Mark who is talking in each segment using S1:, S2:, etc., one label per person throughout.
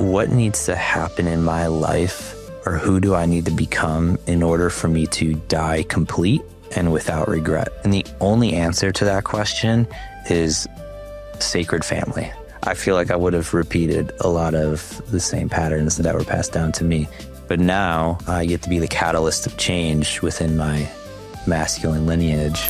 S1: what needs to happen in my life, or who do I need to become in order for me to die complete and without regret? And the only answer to that question is sacred family. I feel like I would have repeated a lot of the same patterns that were passed down to me. But now I get to be the catalyst of change within my masculine lineage.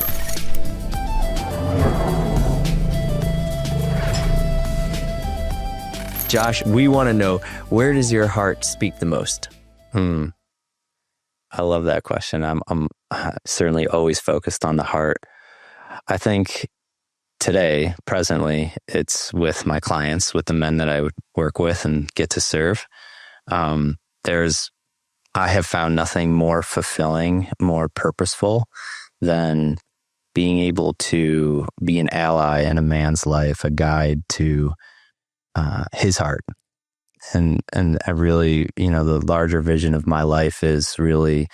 S2: Josh, we want to know, where does your heart speak the most?
S1: I love that question. I'm certainly always focused on the heart. I think today, presently, it's with my clients, with the men that I would work with and get to serve. I have found nothing more fulfilling, more purposeful than being able to be an ally in a man's life, a guide to his heart. And I really, the larger vision of my life is really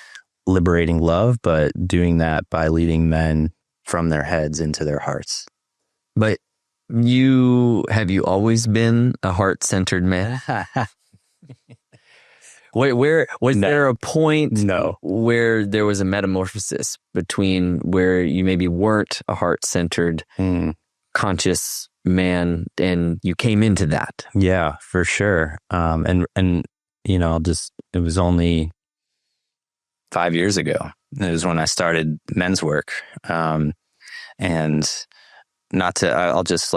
S1: liberating love, but doing that by leading men from their heads into their hearts.
S2: But have you always been a heart-centered man? Where was there a point where there was a metamorphosis between where you maybe weren't a heart-centered, conscious man and you came into that?
S1: Yeah, for sure. It was only 5 years ago. It was when I started men's work. I'll just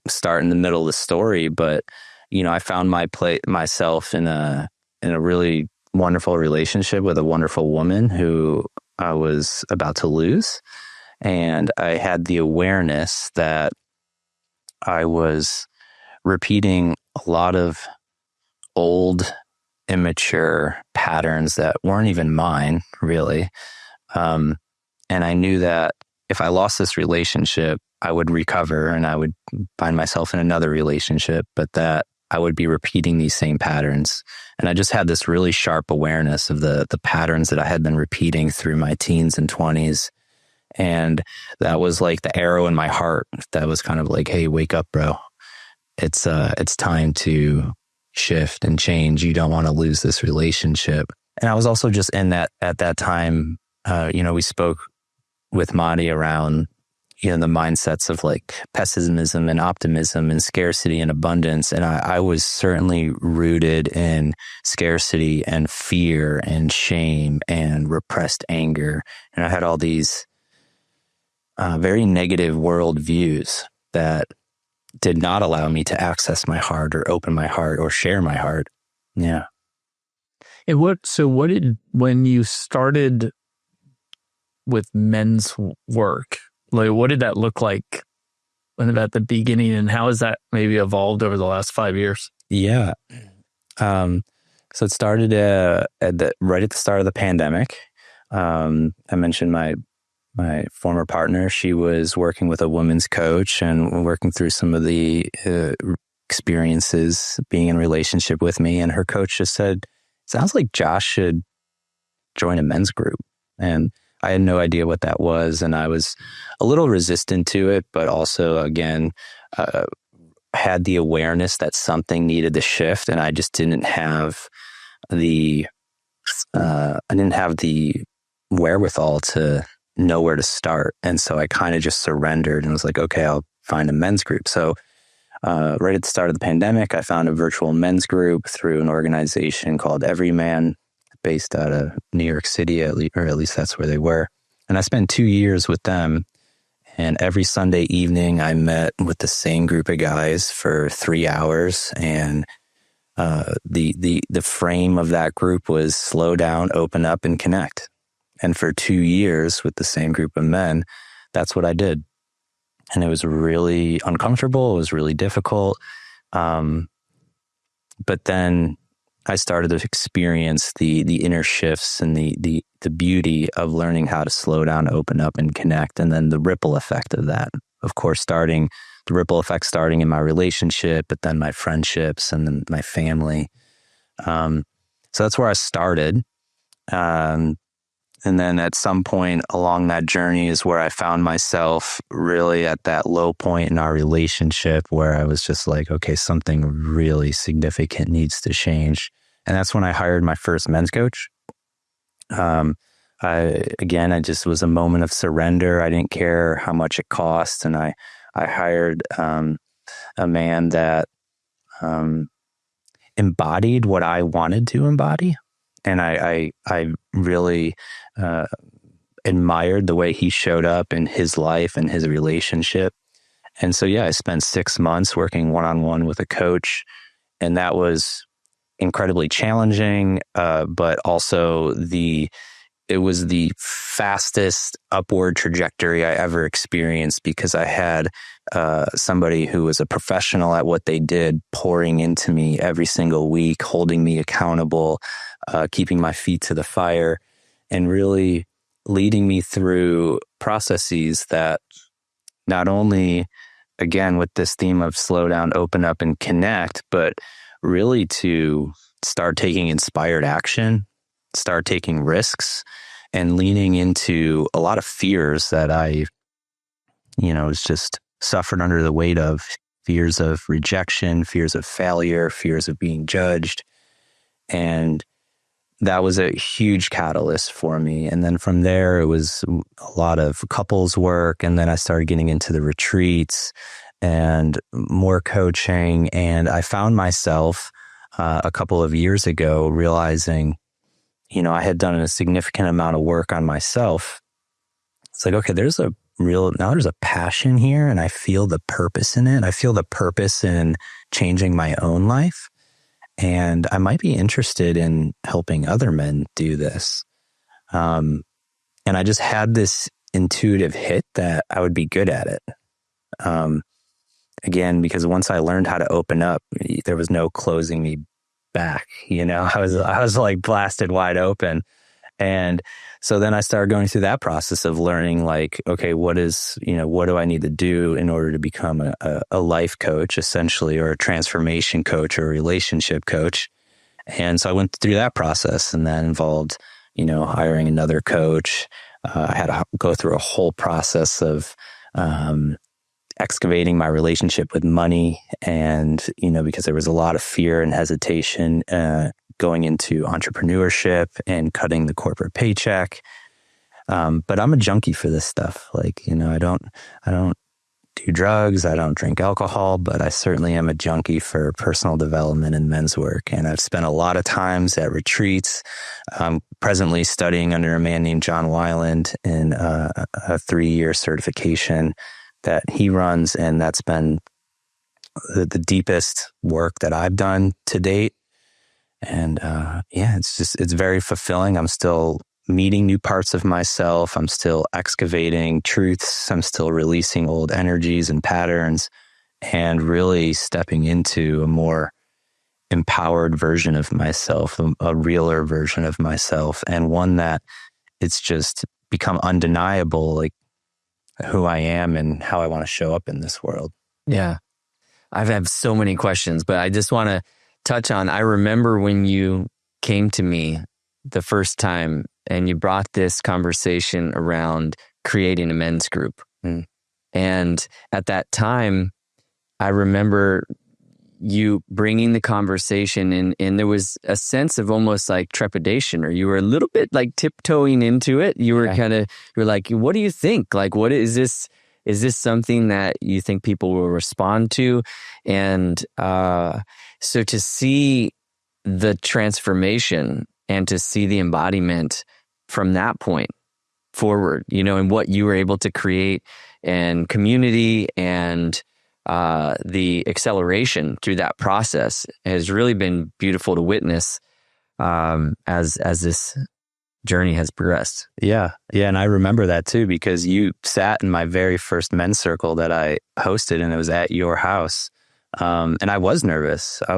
S1: start in the middle of the story, but I found myself in a really wonderful relationship with a wonderful woman who I was about to lose. And I had the awareness that I was repeating a lot of old, immature patterns that weren't even mine, really. And I knew that if I lost this relationship, I would recover and I would find myself in another relationship, but that I would be repeating these same patterns. And I just had this really sharp awareness of the patterns that I had been repeating through my teens and 20s. And that was like the arrow in my heart. That was kind of like, hey, wake up, bro. It's time to shift and change. You don't want to lose this relationship. And I was also just in that, at that time, we spoke with Matti around, the mindsets of like pessimism and optimism and scarcity and abundance. And I was certainly rooted in scarcity and fear and shame and repressed anger. And I had all these very negative worldviews that did not allow me to access my heart or open my heart or share my heart. Yeah.
S3: And when you started with men's work, what did that look like at the beginning, and how has that maybe evolved over the last 5 years?
S1: Yeah. So it started right at the start of the pandemic. I mentioned my former partner. She was working with a women's coach and working through some of the experiences being in a relationship with me. And her coach just said, sounds like Josh should join a men's group. And I had no idea what that was. And I was a little resistant to it, but also, again, had the awareness that something needed to shift. And I just didn't have the wherewithal to know where to start. And so I kind of just surrendered and was like, okay, I'll find a men's group. So right at the start of the pandemic, I found a virtual men's group through an organization called Everyman, based out of New York City, or at least that's where they were. And I spent 2 years with them. And every Sunday evening, I met with the same group of guys for 3 hours. And the frame of that group was slow down, open up, and connect. And for 2 years with the same group of men, that's what I did. And it was really uncomfortable. It was really difficult. But then I started to experience the inner shifts and the beauty of learning how to slow down, open up, and connect. And then the ripple effect of that, of course, the ripple effect starting in my relationship, but then my friendships and then my family. So that's where I started. And then at some point along that journey is where I found myself really at that low point in our relationship where I was just like, okay, something really significant needs to change. And that's when I hired my first men's coach. I just was a moment of surrender. I didn't care how much it cost. And I hired a man that embodied what I wanted to embody. And I really admired the way he showed up in his life and his relationship. And so, I spent 6 months working one-on-one with a coach. And that was incredibly challenging, but also it was the fastest upward trajectory I ever experienced because I had somebody who was a professional at what they did pouring into me every single week, holding me accountable, keeping my feet to the fire, and really leading me through processes that not only, again, with this theme of slow down, open up, and connect, but really to start taking inspired action, start taking risks, and leaning into a lot of fears that I, was just suffered under the weight of. Fears of rejection, fears of failure, fears of being judged. And that was a huge catalyst for me. And then from there, it was a lot of couples work. And then I started getting into the retreats and more coaching. And I found myself a couple of years ago realizing, I had done a significant amount of work on myself. It's like, okay, there's a passion here, and I feel the purpose in it. I feel the purpose in changing my own life. And I might be interested in helping other men do this. And I just had this intuitive hit that I would be good at it. Again, because once I learned how to open up, there was no closing me back. I was like blasted wide open. And so then I started going through that process of learning, like, okay, what do I need to do in order to become a life coach, essentially, or a transformation coach or a relationship coach? And so I went through that process, and that involved, hiring another coach. I had to go through a whole process of excavating my relationship with money. And, because there was a lot of fear and hesitation going into entrepreneurship and cutting the corporate paycheck. But I'm a junkie for this stuff. Like, I don't do drugs. I don't drink alcohol, but I certainly am a junkie for personal development and men's work. And I've spent a lot of times at retreats. I'm presently studying under a man named John Weiland in a 3-year certification that he runs. And that's been the deepest work that I've done to date. And it's very fulfilling. I'm still meeting new parts of myself. I'm still excavating truths. I'm still releasing old energies and patterns, and really stepping into a more empowered version of myself, a realer version of myself, and one that it's just become undeniable, like who I am and how I want to show up in this world.
S2: Yeah. I've had so many questions, but I just want to touch on, I remember when you came to me the first time and you brought this conversation around creating a men's group.
S1: Mm.
S2: And at that time, I remember you bringing the conversation and there was a sense of almost like trepidation, or you were a little bit like tiptoeing into it. You were you're like, what do you think? Like, what is this? Is this something that you think people will respond to? And so to see the transformation and to see the embodiment from that point forward, and what you were able to create and community and the acceleration through that process has really been beautiful to witness as this journey has progressed.
S1: Yeah. And I remember that too, because you sat in my very first men's circle that I hosted, and it was at your house. And I was nervous. I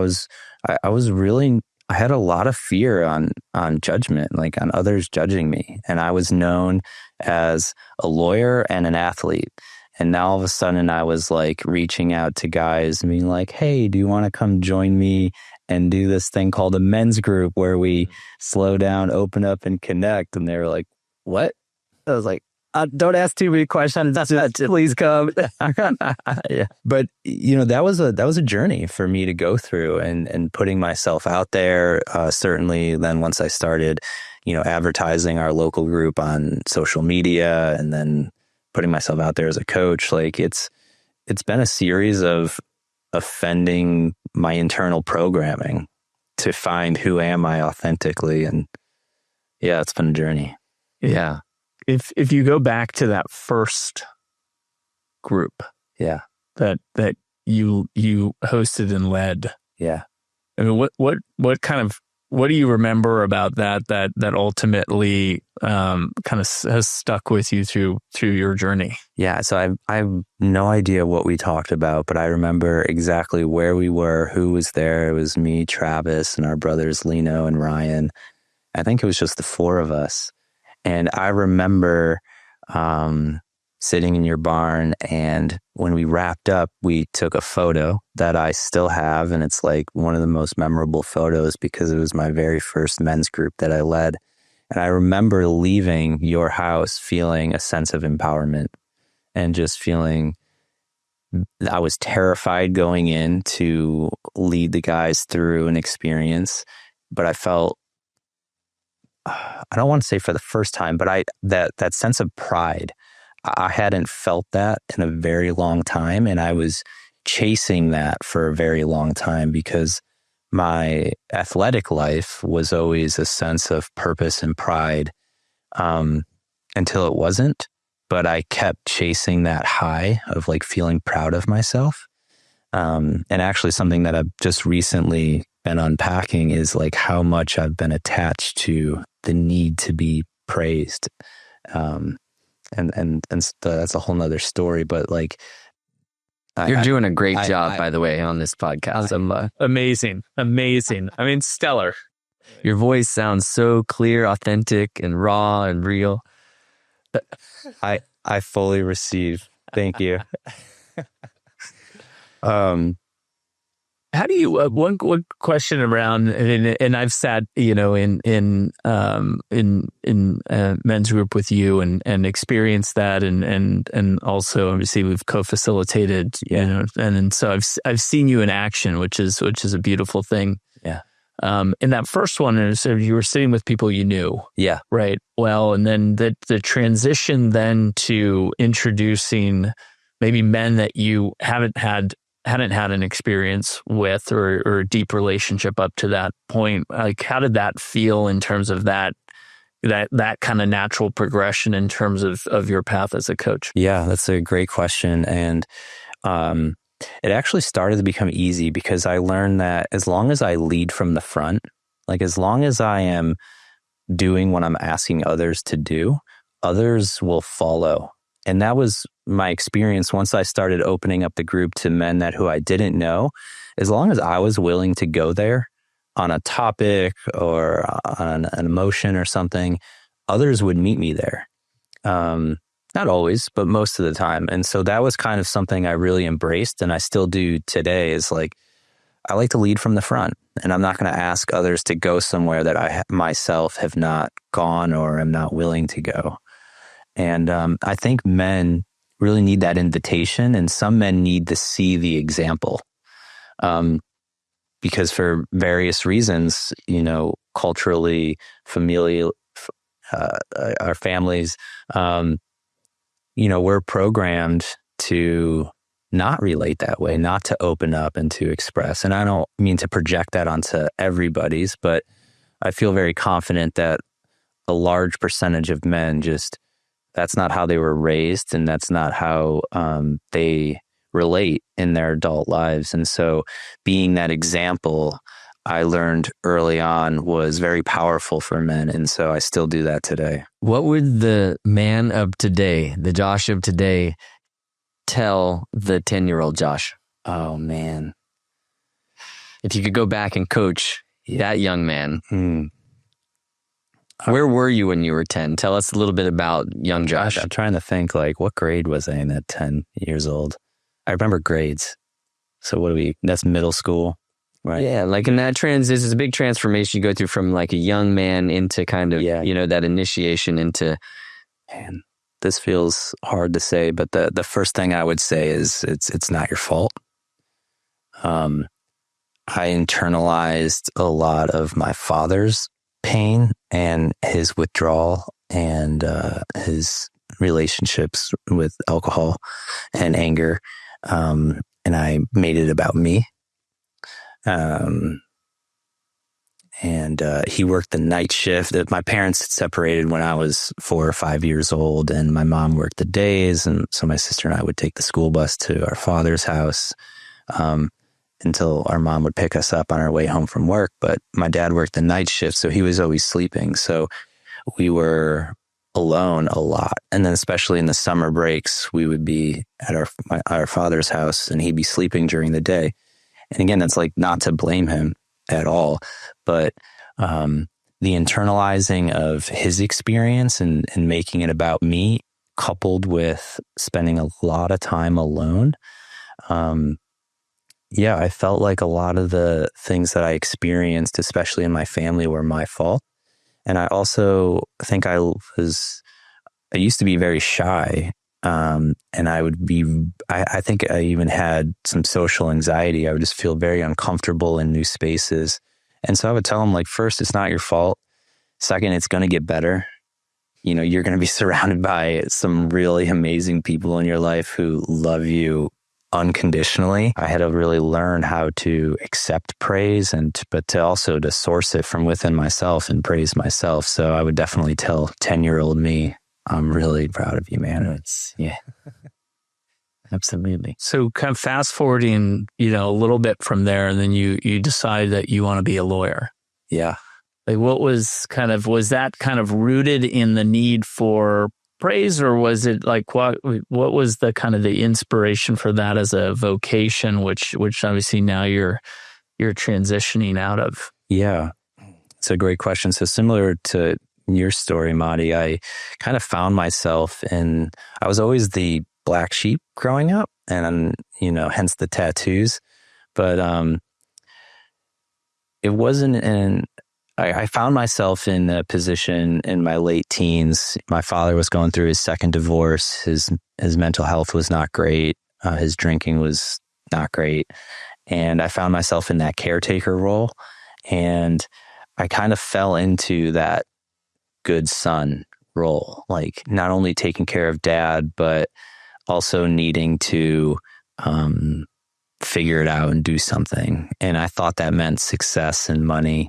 S1: had a lot of fear on judgment, like on others judging me. And I was known as a lawyer and an athlete. And now all of a sudden I was like reaching out to guys and being like, hey, do you want to come join me and do this thing called a men's group where we slow down, open up, and connect? And they were like, what?
S2: I was like, don't ask too many questions. Please come.
S1: Yeah. But, that was a journey for me to go through and putting myself out there. Certainly then once I started, advertising our local group on social media and then putting myself out there as a coach, like it's been a series of offending my internal programming to find who am I authentically. And yeah, it's been a journey.
S3: Yeah. If you go back to that first group,
S1: yeah,
S3: that you hosted and led,
S1: yeah,
S3: I mean, what do you remember about that ultimately kind of has stuck with you through your journey?
S1: Yeah, so I have no idea what we talked about, but I remember exactly where we were, who was there. It was me, Travis, and our brothers Lino and Ryan. I think it was just the four of us. And I remember sitting in your barn, and when we wrapped up, we took a photo that I still have, and it's like one of the most memorable photos because it was my very first men's group that I led. And I remember leaving your house feeling a sense of empowerment and just feeling I was terrified going in to lead the guys through an experience, but I felt, I don't want to say for the first time, but that sense of pride, I hadn't felt that in a very long time. And I was chasing that for a very long time because my athletic life was always a sense of purpose and pride until it wasn't. But I kept chasing that high of like feeling proud of myself. And actually something that I've just recently been unpacking is like how much I've been attached to the need to be praised. And that's a whole nother story, but like,
S2: you're doing a great job, by the way, on this podcast.
S3: Amazing. I mean, stellar.
S2: Your voice sounds so clear, authentic, and raw and real.
S1: I fully receive. Thank you.
S3: How do you one question around, and I've sat in men's group with you and experienced that and also obviously we've co-facilitated and so I've seen you in action, which is a beautiful thing.
S1: Yeah.
S3: In that first one, so you were sitting with people you knew.
S1: Yeah.
S3: Right. Well, and then the transition then to introducing maybe men that you hadn't had an experience with or a deep relationship up to that point. Like, how did that feel in terms of that kind of natural progression in terms of your path as a coach?
S1: Yeah, that's a great question. And it actually started to become easy because I learned that as long as I lead from the front, like as long as I am doing what I'm asking others to do, others will follow. And that was my experience once I started opening up the group to men who I didn't know. As long as I was willing to go there on a topic or on an emotion or something, others would meet me there. Not always, but most of the time. And so that was kind of something I really embraced, and I still do today, is like, I like to lead from the front, and I'm not going to ask others to go somewhere that I myself have not gone or am not willing to go. And I think men really need that invitation, and some men need to see the example. Because for various reasons, culturally, familial, our families, we're programmed to not relate that way, not to open up and to express. And I don't mean to project that onto everybody's, but I feel very confident that a large percentage of men that's not how they were raised, and that's not how they relate in their adult lives. And so being that example, I learned early on, was very powerful for men. And so I still do that today.
S2: What would the man of today, the Josh of today, tell the 10-year-old Josh?
S1: Oh, man.
S2: If you could go back and coach that young man, where were you when you were 10? Tell us a little bit about young Josh.
S1: I'm trying to think, like, what grade was I in at 10 years old? I remember grades. So that's middle school. Right.
S2: Yeah, like in that it's a big transformation you go through from like a young man into kind of, that initiation into...
S1: Man, this feels hard to say, but the first thing I would say is it's not your fault. I internalized a lot of my father's pain and his withdrawal and his relationships with alcohol and anger. And I made it about me. And he worked the night shift. My parents had separated when I was 4 or 5 years old, and my mom worked the days. And so my sister and I would take the school bus to our father's house until our mom would pick us up on our way home from work. But my dad worked the night shift, so he was always sleeping. So we were alone a lot. And then especially in the summer breaks, we would be at our father's house, and he'd be sleeping during the day. And again, that's like not to blame him at all, but the internalizing of his experience and making it about me, coupled with spending a lot of time alone, I felt like a lot of the things that I experienced, especially in my family, were my fault. And I also think I used to be very shy. And I think I even had some social anxiety. I would just feel very uncomfortable in new spaces. And so I would tell them, like, first, it's not your fault. Second, it's going to get better. You're going to be surrounded by some really amazing people in your life who love you unconditionally. I had to really learn how to accept praise but to also to source it from within myself and praise myself. So I would definitely tell 10-year-old me, I'm really proud of you, man.
S2: Yeah, absolutely.
S3: So kind of fast forwarding, a little bit from there, and then you decide that you want to be a lawyer.
S1: Yeah.
S3: Like was that kind of rooted in the need for praise, or was it like, what was the kind of the inspiration for that as a vocation, which obviously now you're transitioning out of?
S1: Yeah, it's a great question. So similar to your story, Matti, I kind of found myself I was always the black sheep growing up, and hence the tattoos. But it wasn't I found myself in a position in my late teens. My father was going through his second divorce. His mental health was not great. His drinking was not great. And I found myself in that caretaker role. And I kind of fell into that good son role, like not only taking care of dad, but also needing to figure it out and do something. And I thought that meant success and money.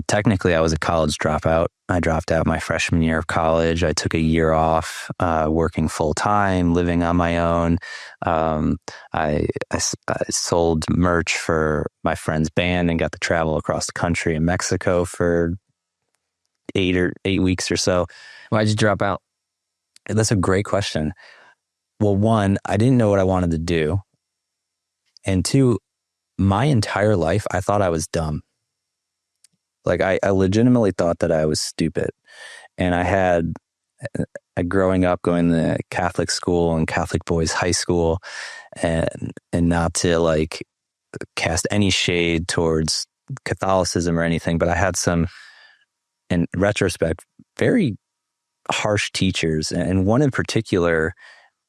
S1: Technically, I was a college dropout. I dropped out my freshman year of college. I took a year off, working full time, living on my own. I sold merch for my friend's band and got to travel across the country in Mexico for 8 weeks or so.
S2: Why'd you drop out?
S1: That's a great question. Well, one, I didn't know what I wanted to do. And two, my entire life, I thought I was dumb. Like I legitimately thought that I was stupid. And I had, growing up, going to Catholic school and Catholic boys high school, and not to like cast any shade towards Catholicism or anything, but I had some, in retrospect, very harsh teachers. And one in particular,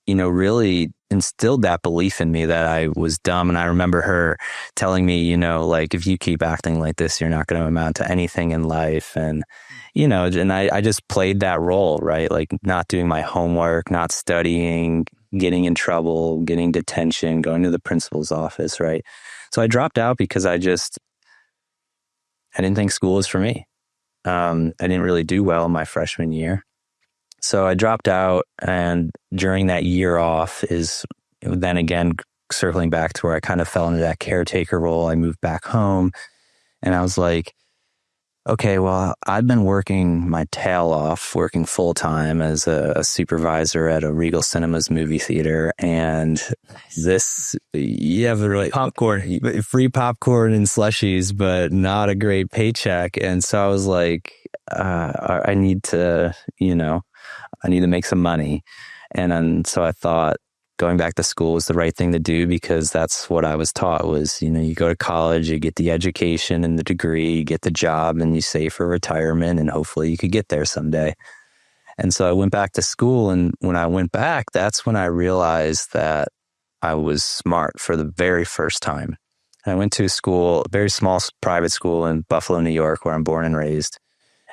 S1: really instilled that belief in me that I was dumb. And I remember her telling me, like, if you keep acting like this, you're not going to amount to anything in life. And, and I just played that role, right? Like not doing my homework, not studying, getting in trouble, getting detention, going to the principal's office, right? So I dropped out because I didn't think school was for me. I didn't really do well in my freshman year. So I dropped out, and during that year off is then again, circling back to where I kind of fell into that caretaker role. I moved back home, and I was like, okay, well, I've been working my tail off, working full time as a supervisor at a Regal Cinemas movie theater. And really free popcorn and slushies, but not a great paycheck. And so I was like, I need to make some money. And so I thought, going back to school was the right thing to do because that's what I was taught was, you go to college, you get the education and the degree, you get the job, and you save for retirement, and hopefully you could get there someday. And so I went back to school, and when I went back, that's when I realized that I was smart for the very first time. I went to a very small private school in Buffalo, New York, where I'm born and raised.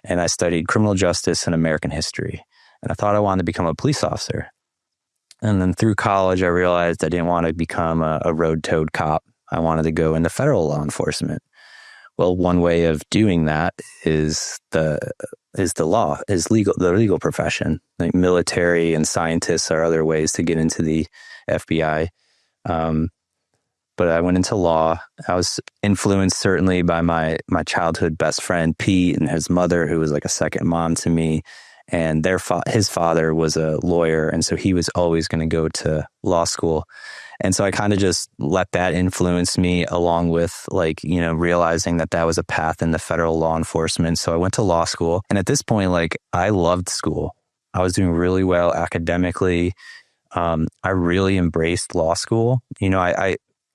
S1: And I studied criminal justice and American history. And I thought I wanted to become a police officer. And then through college, I realized I didn't want to become a road toad cop. I wanted to go into federal law enforcement. Well, one way of doing that is the legal profession. Like military and scientists are other ways to get into the FBI. But I went into law. I was influenced certainly by my childhood best friend, Pete, and his mother, who was like a second mom to me. And his father was a lawyer. And so he was always going to go to law school. And so I kind of just let that influence me along with realizing that was a path in the federal law enforcement. So I went to law school. And at this point, I loved school. I was doing really well academically. I really embraced law school.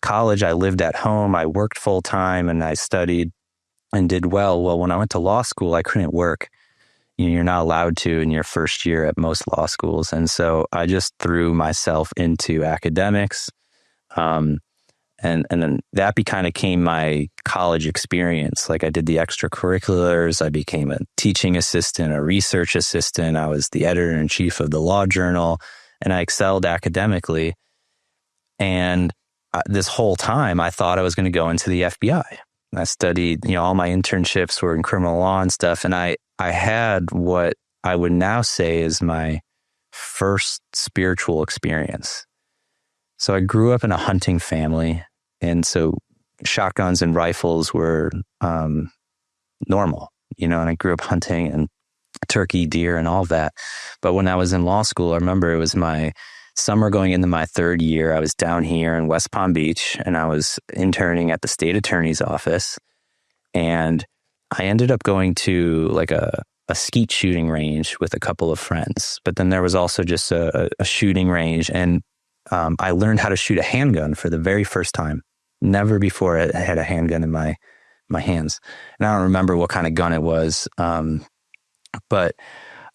S1: College, I lived at home, I worked full time, and I studied and did well. Well, when I went to law school, I couldn't work. You're not allowed to in your first year at most law schools. And so I just threw myself into academics. And then that kind of became my college experience. Like I did the extracurriculars. I became a teaching assistant, a research assistant. I was the editor-in-chief of the Law Journal, and I excelled academically. And this whole time, I thought I was going to go into the FBI. I studied, all my internships were in criminal law and stuff. And I had what I would now say is my first spiritual experience. So I grew up in a hunting family. And so shotguns and rifles were normal, and I grew up hunting and turkey, deer, and all of that. But when I was in law school, I remember it was my summer going into my third year. I was down here in West Palm Beach, and I was interning at the state attorney's office. And I ended up going to a skeet shooting range with a couple of friends. But then there was also just a shooting range. And I learned how to shoot a handgun for the very first time. Never before I had a handgun in my hands. And I don't remember what kind of gun it was. But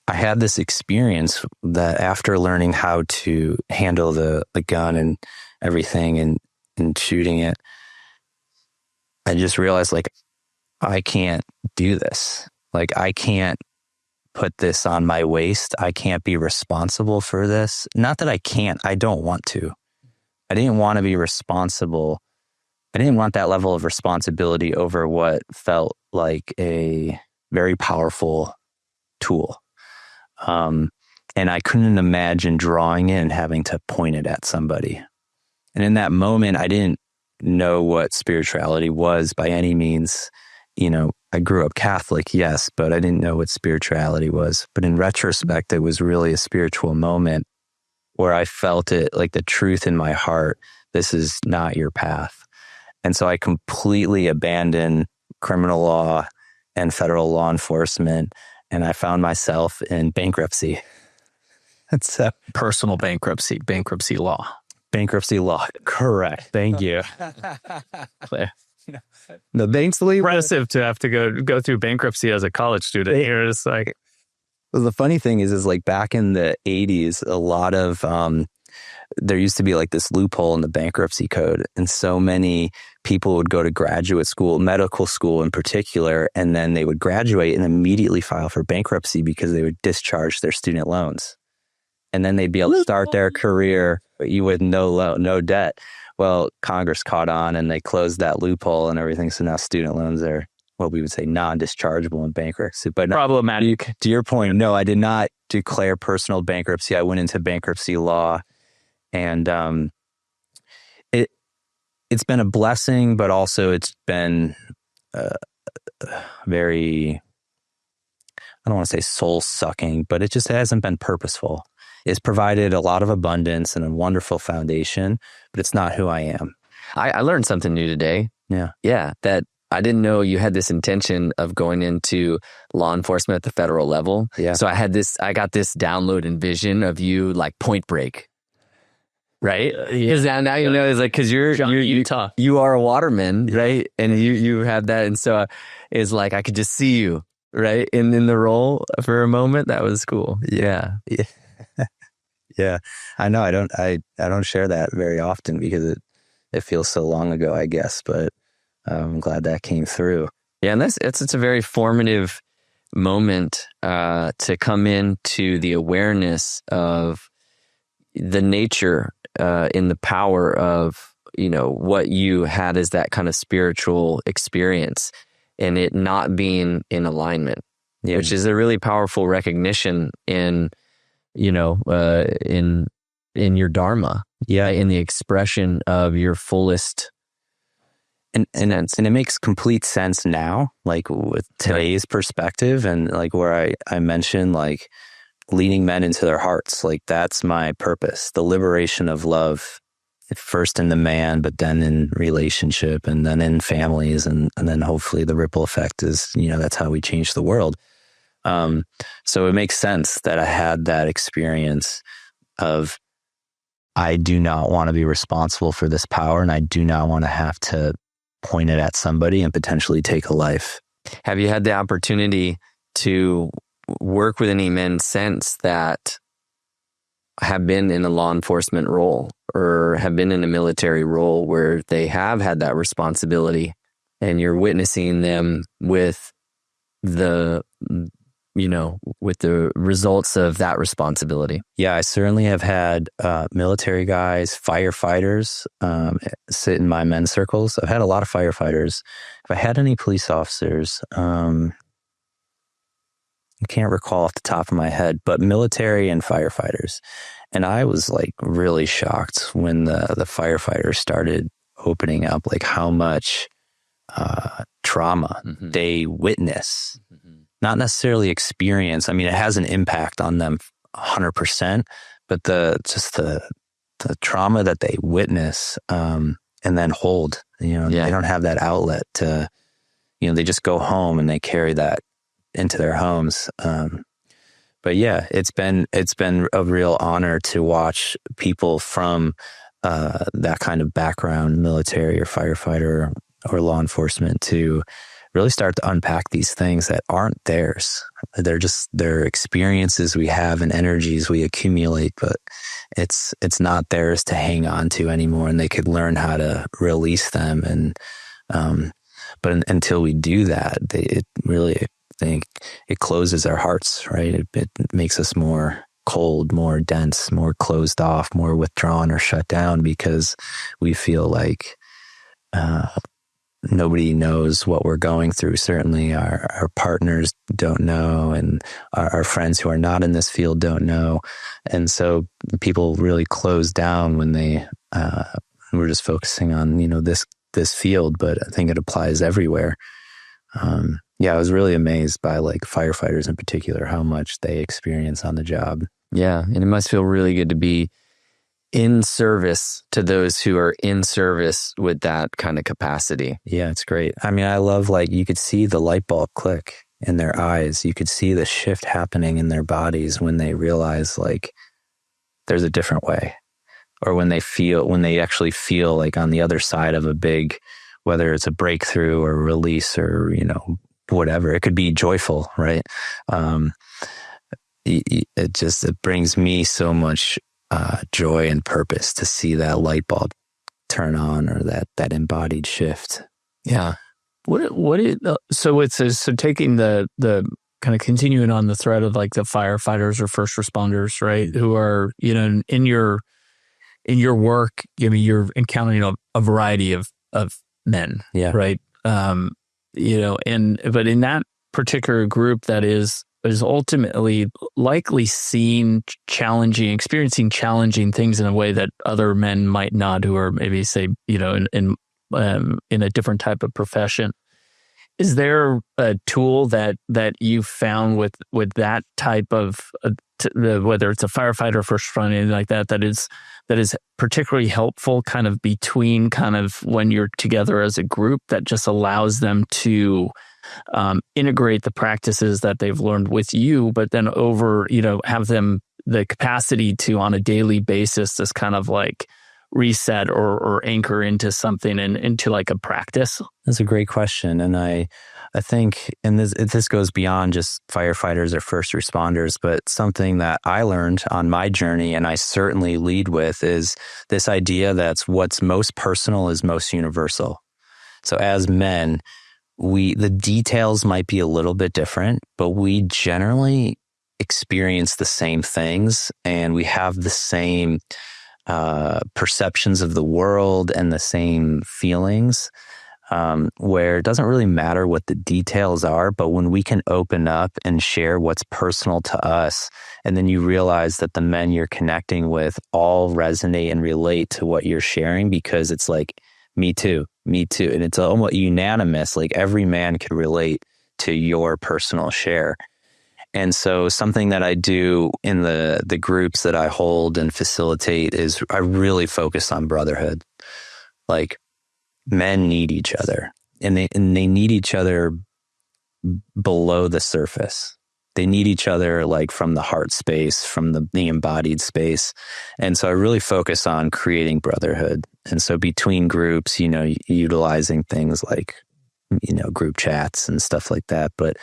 S1: I had this experience that after learning how to handle the gun and everything and shooting it, I just realized I can't do this. I can't put this on my waist. I can't be responsible for this. Not that I can't, I don't want to. I didn't want to be responsible. I didn't want that level of responsibility over what felt like a very powerful tool. And I couldn't imagine drawing it and having to point it at somebody. And in that moment, I didn't know what spirituality was by any means. I grew up Catholic, yes, but I didn't know what spirituality was. But in retrospect, it was really a spiritual moment where I felt it, like the truth in my heart, this is not your path. And so I completely abandoned criminal law and federal law enforcement. And I found myself in bankruptcy. That's
S3: personal bankruptcy law.
S1: Bankruptcy law. Correct. Thank you.
S3: The bank's impressive to have to go through bankruptcy as a college student. Here, it's
S1: well, the funny thing is back in the 80s, a lot of there used to be this loophole in the bankruptcy code, and so many people would go to graduate school, medical school in particular, and then they would graduate and immediately file for bankruptcy because they would discharge their student loans, and then they'd be able to start their career with no debt. Well, Congress caught on and they closed that loophole and everything. So now student loans are what we would say non-dischargeable in bankruptcy. But
S3: problematic.
S1: To your point, no, I did not declare personal bankruptcy. I went into bankruptcy law, and it's been a blessing, but also it's been very, I don't want to say soul-sucking, but it just hasn't been purposeful. It's provided a lot of abundance and a wonderful foundation, but it's not who I am.
S2: I learned something new today. Yeah, that I didn't know you had this intention of going into law enforcement at the federal level.
S1: Yeah.
S2: So I got this download and vision of you like Point Break. right? Because now you know, it's like, because you're
S3: Utah.
S2: You are a waterman, right? And you have that, and so it's like I could just see you, right, in the role for a moment. That was cool. Yeah.
S1: Yeah, I know. I don't share that very often because it feels so long ago, I guess. But I'm glad that came through.
S2: Yeah, and it's a very formative moment to come into the awareness of the nature in the power of, you know, what you had as that kind of spiritual experience, and it not being in alignment, which is a really powerful recognition in, you know, in your dharma, in the expression of your fullest.
S1: And it makes complete sense now, like with today's perspective, and like where I mentioned, like leading men into their hearts. Like that's my purpose, the liberation of love, first in the man, but then in relationship, and then in families, and then hopefully the ripple effect is, you know, that's how we change the world. So it makes sense that I had that experience of, I do not want to be responsible for this power, and I do not want to have to point it at somebody and potentially take a life.
S2: Have you had the opportunity to work with any men since that have been in a law enforcement role or have been in a military role where they have had that responsibility, and you're witnessing them with the, you know, with the results of that responsibility?
S1: Yeah, I certainly have had military guys, firefighters sit in my men's circles. I've had a lot of firefighters. If I had any police officers, I can't recall off the top of my head, but military and firefighters. And I was like really shocked when the firefighters started opening up, like how much trauma they witness. Not necessarily experience. I mean, it has an impact on them 100%, but the trauma that they witness and then hold, you know, they don't have that outlet to, you know, they just go home and they carry that into their homes. But yeah, it's been a real honor to watch people from that kind of background, military or firefighter or law enforcement, to really start to unpack these things that aren't theirs. They're just their experiences we have and energies we accumulate, but it's not theirs to hang on to anymore, and they could learn how to release them. And but until we do that, it really, I think, it closes our hearts, right? It makes us more cold, more dense, more closed off, more withdrawn or shut down, because we feel like nobody knows what we're going through. Certainly our partners don't know, and our friends who are not in this field don't know. And so people really close down when we're just focusing on, you know, this field, but I think it applies everywhere. I was really amazed by like firefighters in particular, how much they experience on the job.
S2: Yeah. And it must feel really good to be in service to those who are in service with that kind of capacity.
S1: Yeah, it's great. I mean, I love, like, you could see the light bulb click in their eyes. You could see the shift happening in their bodies when they realize like there's a different way, or when they actually feel like on the other side of a big, whether it's a breakthrough or release or, you know, whatever, it could be joyful, right? It brings me so much joy and purpose to see that light bulb turn on, or that embodied shift.
S3: Yeah. So taking the kind of continuing on the thread of like the firefighters or first responders, right? Who are, you know, in your work, I mean, you're encountering a variety of men, right? You know, but in that particular group that is ultimately likely experiencing challenging things in a way that other men might not, who are maybe, say, you know, in a different type of profession. Is there a tool that you found with that type of whether it's a firefighter, first responder, anything like that is particularly helpful, kind of between kind of when you're together as a group, that just allows them to integrate the practices that they've learned with you, but then have them the capacity to, on a daily basis, just kind of like reset or anchor into something and into like a practice?
S1: That's a great question. And I think, and this goes beyond just firefighters or first responders, but something that I learned on my journey, and I certainly lead with, is this idea that what's most personal is most universal. So as men, the details might be a little bit different, but we generally experience the same things, and we have the same perceptions of the world and the same feelings, where it doesn't really matter what the details are, but when we can open up and share what's personal to us, and then you realize that the men you're connecting with all resonate and relate to what you're sharing, because it's like, me too. And it's almost unanimous, like every man could relate to your personal share. And so something that I do in the groups that I hold and facilitate is I really focus on brotherhood. Like, men need each other, and they need each other below the surface. They need each other like from the heart space, from the embodied space. And so I really focus on creating brotherhood. And so between groups, utilizing things like, group chats and stuff like that, but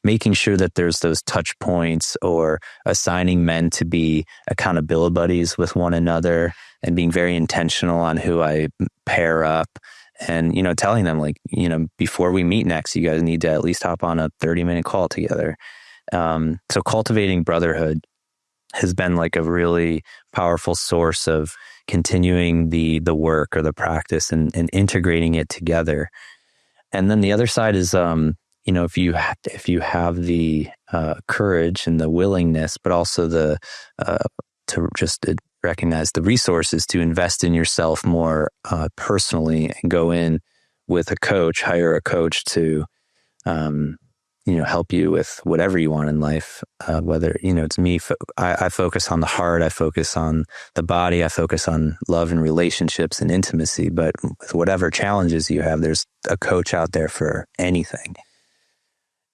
S1: making sure that there's those touch points, or assigning men to be accountability buddies with one another, and being very intentional on who I pair up, and, telling them like, before we meet next, you guys need to at least hop on a 30-minute call together. So cultivating brotherhood has been like a really powerful source of continuing the work or the practice and integrating it together. And then the other side is, if you have the courage and the willingness, but also to just recognize the resources to invest in yourself more personally, and go in with a coach, hire a coach to, help you with whatever you want in life. Whether, it's me, I focus on the heart, I focus on the body, I focus on love and relationships and intimacy. But with whatever challenges you have, there's a coach out there for anything.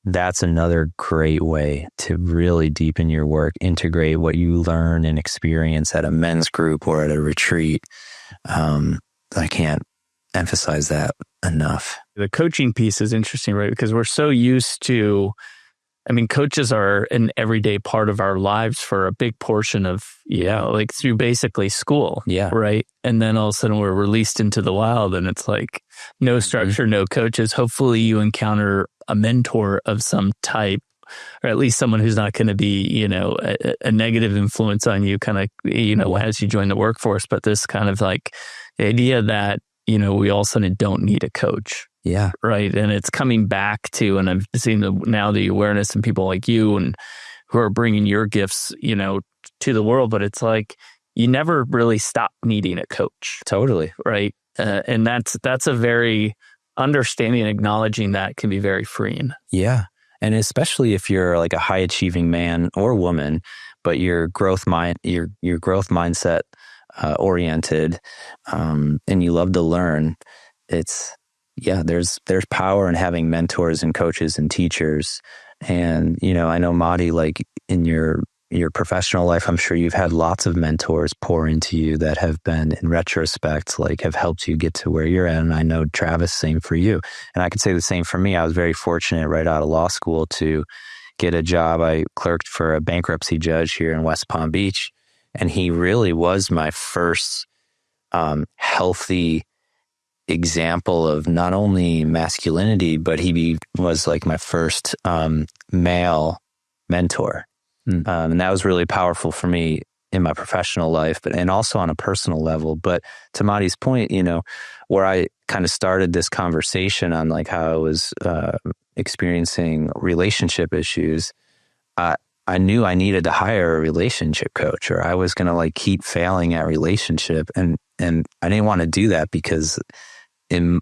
S1: That's another great way to really deepen your work, integrate what you learn and experience at a men's group or at a retreat. I can't emphasize that enough.
S3: The coaching piece is interesting, right? Because we're so used to, coaches are an everyday part of our lives for a big portion of, like through basically school.
S1: Yeah.
S3: Right. And then all of a sudden we're released into the wild, and it's like no structure, no coaches. Hopefully you encounter a mentor of some type, or at least someone who's not going to be, a negative influence on you, kind of, as you join the workforce. But this kind of like the idea that, we all of a sudden don't need a coach.
S1: Yeah.
S3: Right. And it's coming back to, and I've seen now the awareness in people like you and who are bringing your gifts, to the world. But it's like, you never really stop needing a coach.
S1: Totally.
S3: Right. And that's a very understanding and acknowledging that can be very freeing.
S1: Yeah. And especially if you're like a high achieving man or woman, but your growth mindset oriented, and you love to learn, there's power in having mentors and coaches and teachers. And, I know, Matti, like in your professional life, I'm sure you've had lots of mentors pour into you that have been, in retrospect, like have helped you get to where you're at. And I know, Travis, same for you. And I could say the same for me. I was very fortunate right out of law school to get a job. I clerked for a bankruptcy judge here in West Palm Beach. And he really was my first healthy example of not only masculinity, but he was like my first male mentor. And that was really powerful for me in my professional life, and also on a personal level. But to Matti's point, where I kind of started this conversation on like how I was experiencing relationship issues, I knew I needed to hire a relationship coach, or I was going to like keep failing at relationship. And I didn't want to do that, because in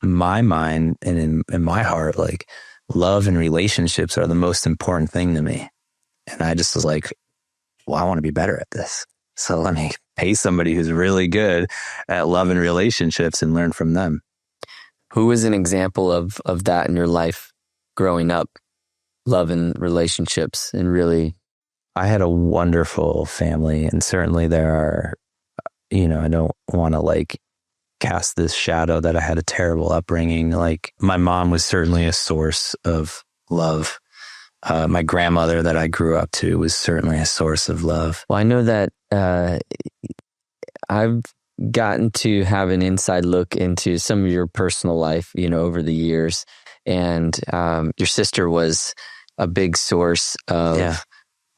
S1: my mind and in my heart, like love and relationships are the most important thing to me. And I just was like, well, I want to be better at this. So let me pay somebody who's really good at love and relationships and learn from them.
S2: Who is an example of that in your life growing up? Love and relationships, and really
S1: I had a wonderful family, and certainly there are, I don't want to like cast this shadow that I had a terrible upbringing. Like my mom was certainly a source of love. My grandmother that I grew up to was certainly a source of love.
S2: Well, I know that I've gotten to have an inside look into some of your personal life, over the years. And your sister was a big source of,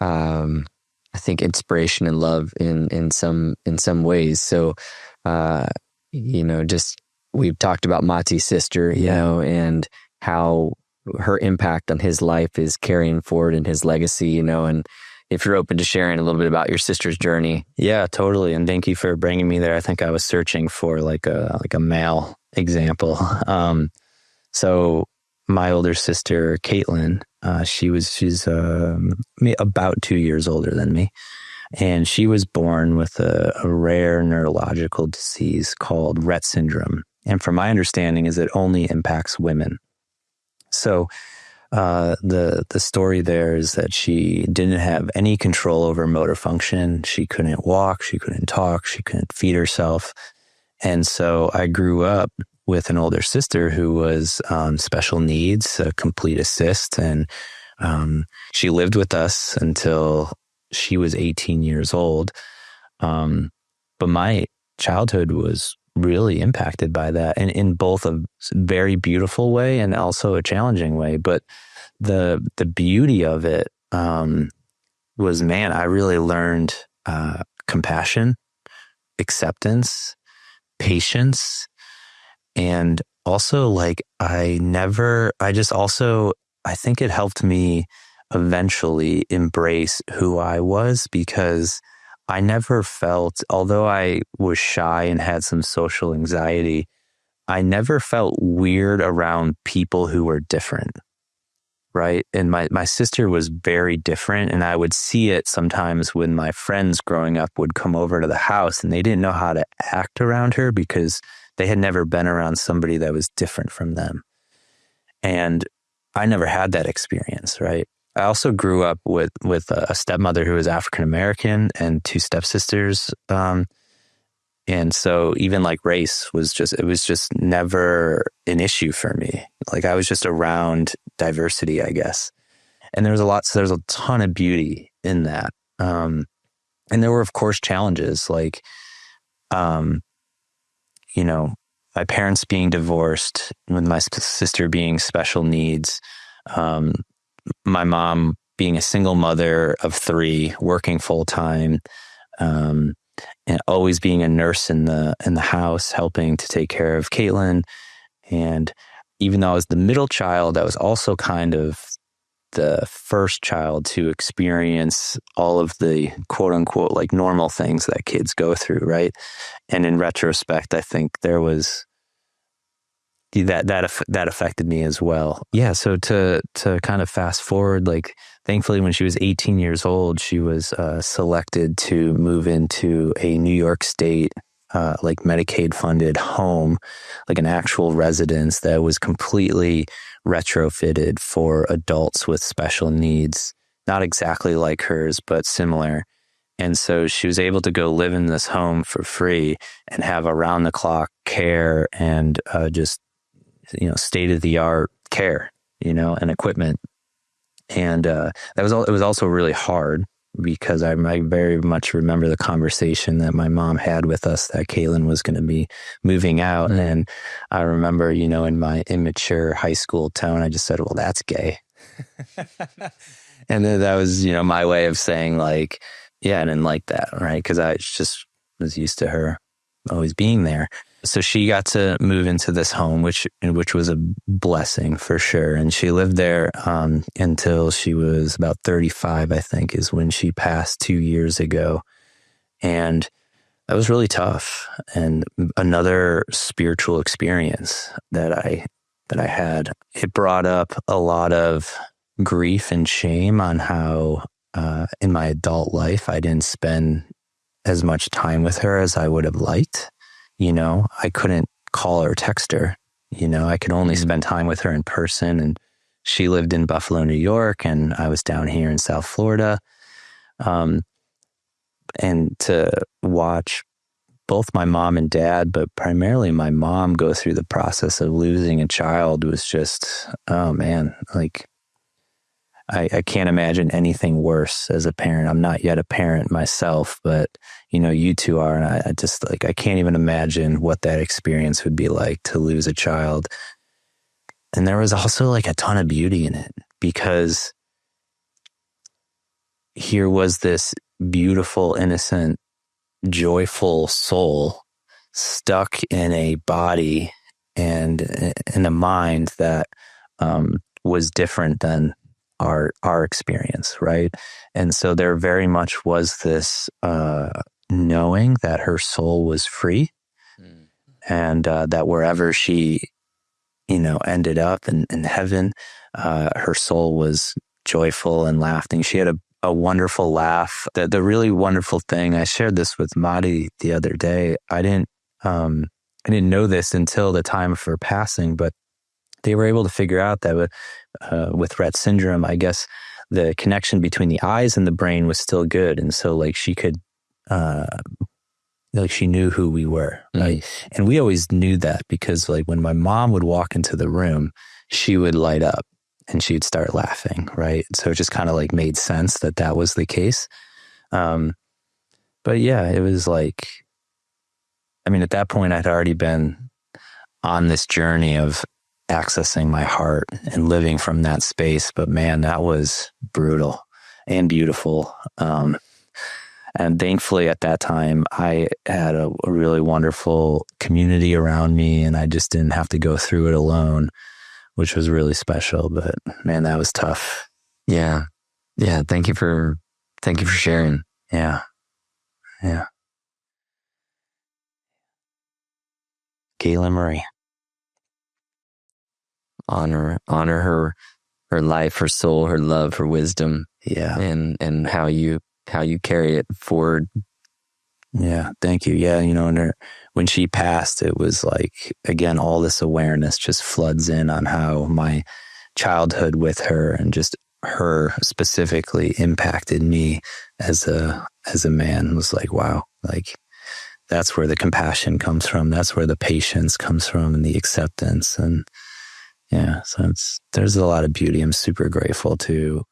S2: I think, inspiration and love in some ways. So, just we've talked about Matti's sister, and how her impact on his life is carrying forward in his legacy, and if you're open to sharing a little bit about your sister's journey.
S1: Yeah, totally. And thank you for bringing me there. I think I was searching for like a male example. So my older sister, Caitlin, she's about 2 years older than me. And she was born with a rare neurological disease called Rett syndrome. And from my understanding is it only impacts women. So the story there is that she didn't have any control over motor function. She couldn't walk, she couldn't talk, she couldn't feed herself. And so I grew up with an older sister who was special needs, a complete assist. And she lived with us until she was 18 years old. But my childhood was really impacted by that, and in both a very beautiful way and also a challenging way. But the beauty of it was, man, I really learned compassion, acceptance, patience, and also like I think it helped me eventually embrace who I was, because I never felt, although I was shy and had some social anxiety, I never felt weird around people who were different, right? And my sister was very different, and I would see it sometimes when my friends growing up would come over to the house and they didn't know how to act around her because they had never been around somebody that was different from them. And I never had that experience, right? I also grew up with a stepmother who was African American and two stepsisters, and so even like race was just never an issue for me. Like I was just around diversity, I guess, and there's a ton of beauty in that, and there were of course challenges like, my parents being divorced, with my sister being special needs. My mom being a single mother of 3, working full time, and always being a nurse in the house, helping to take care of Caitlin. And even though I was the middle child, I was also kind of the first child to experience all of the quote unquote like normal things that kids go through, right? And in retrospect, I think there was that affected me as well. Yeah. So to kind of fast forward, like thankfully when she was 18 years old, she was selected to move into a New York State like Medicaid funded home, like an actual residence that was completely retrofitted for adults with special needs, not exactly like hers, but similar. And so she was able to go live in this home for free and have around the clock care and just state of the art care, and equipment. And it was also really hard because I very much remember the conversation that my mom had with us that Caitlin was going to be moving out. Mm-hmm. And I remember, in my immature high school tone, I just said, well, that's gay. And then that was, my way of saying like, yeah, I didn't like that, right? Because I just was used to her always being there. So she got to move into this home, which was a blessing for sure. And she lived there until she was about 35, I think, is when she passed 2 years ago. And that was really tough. And another spiritual experience that I had. It brought up a lot of grief and shame on how in my adult life I didn't spend as much time with her as I would have liked. I couldn't call or text her. I could only spend time with her in person. And she lived in Buffalo, New York, and I was down here in South Florida. And to watch both my mom and dad, but primarily my mom, go through the process of losing a child was just, oh man, like I can't imagine anything worse as a parent. I'm not yet a parent myself, but you two are. And I just I can't even imagine what that experience would be like to lose a child. And there was also a ton of beauty in it, because here was this beautiful, innocent, joyful soul stuck in a body and in a mind that was different than our experience, right? And so there very much was this knowing that her soul was free, and that wherever she ended up in heaven, her soul was joyful and laughing. She had a wonderful laugh. The really wonderful thing, I shared this with Matti the other day. I didn't know this until the time of her passing, but they were able to figure out that with Rett syndrome, I guess the connection between the eyes and the brain was still good, and so she could. She knew who we were, right? Mm-hmm. And we always knew that, because when my mom would walk into the room, she would light up and she'd start laughing, right? So it just kind of made sense that was the case. But yeah, it was at that point I'd already been on this journey of accessing my heart and living from that space. But man, that was brutal and beautiful. And thankfully at that time, I had a really wonderful community around me, and I just didn't have to go through it alone, which was really special. But man, that was tough.
S2: Yeah. Yeah. Thank you for sharing.
S1: Yeah. Yeah. Kayla Marie.
S2: Honor her life, her soul, her love, her wisdom.
S1: Yeah.
S2: And how you carry it forward.
S1: Yeah, thank you. Yeah, and when she passed, it was again, all this awareness just floods in on how my childhood with her, and just her specifically, impacted me as a man. It was wow, that's where the compassion comes from. That's where the patience comes from, and the acceptance. And yeah, so there's a lot of beauty. I'm super grateful to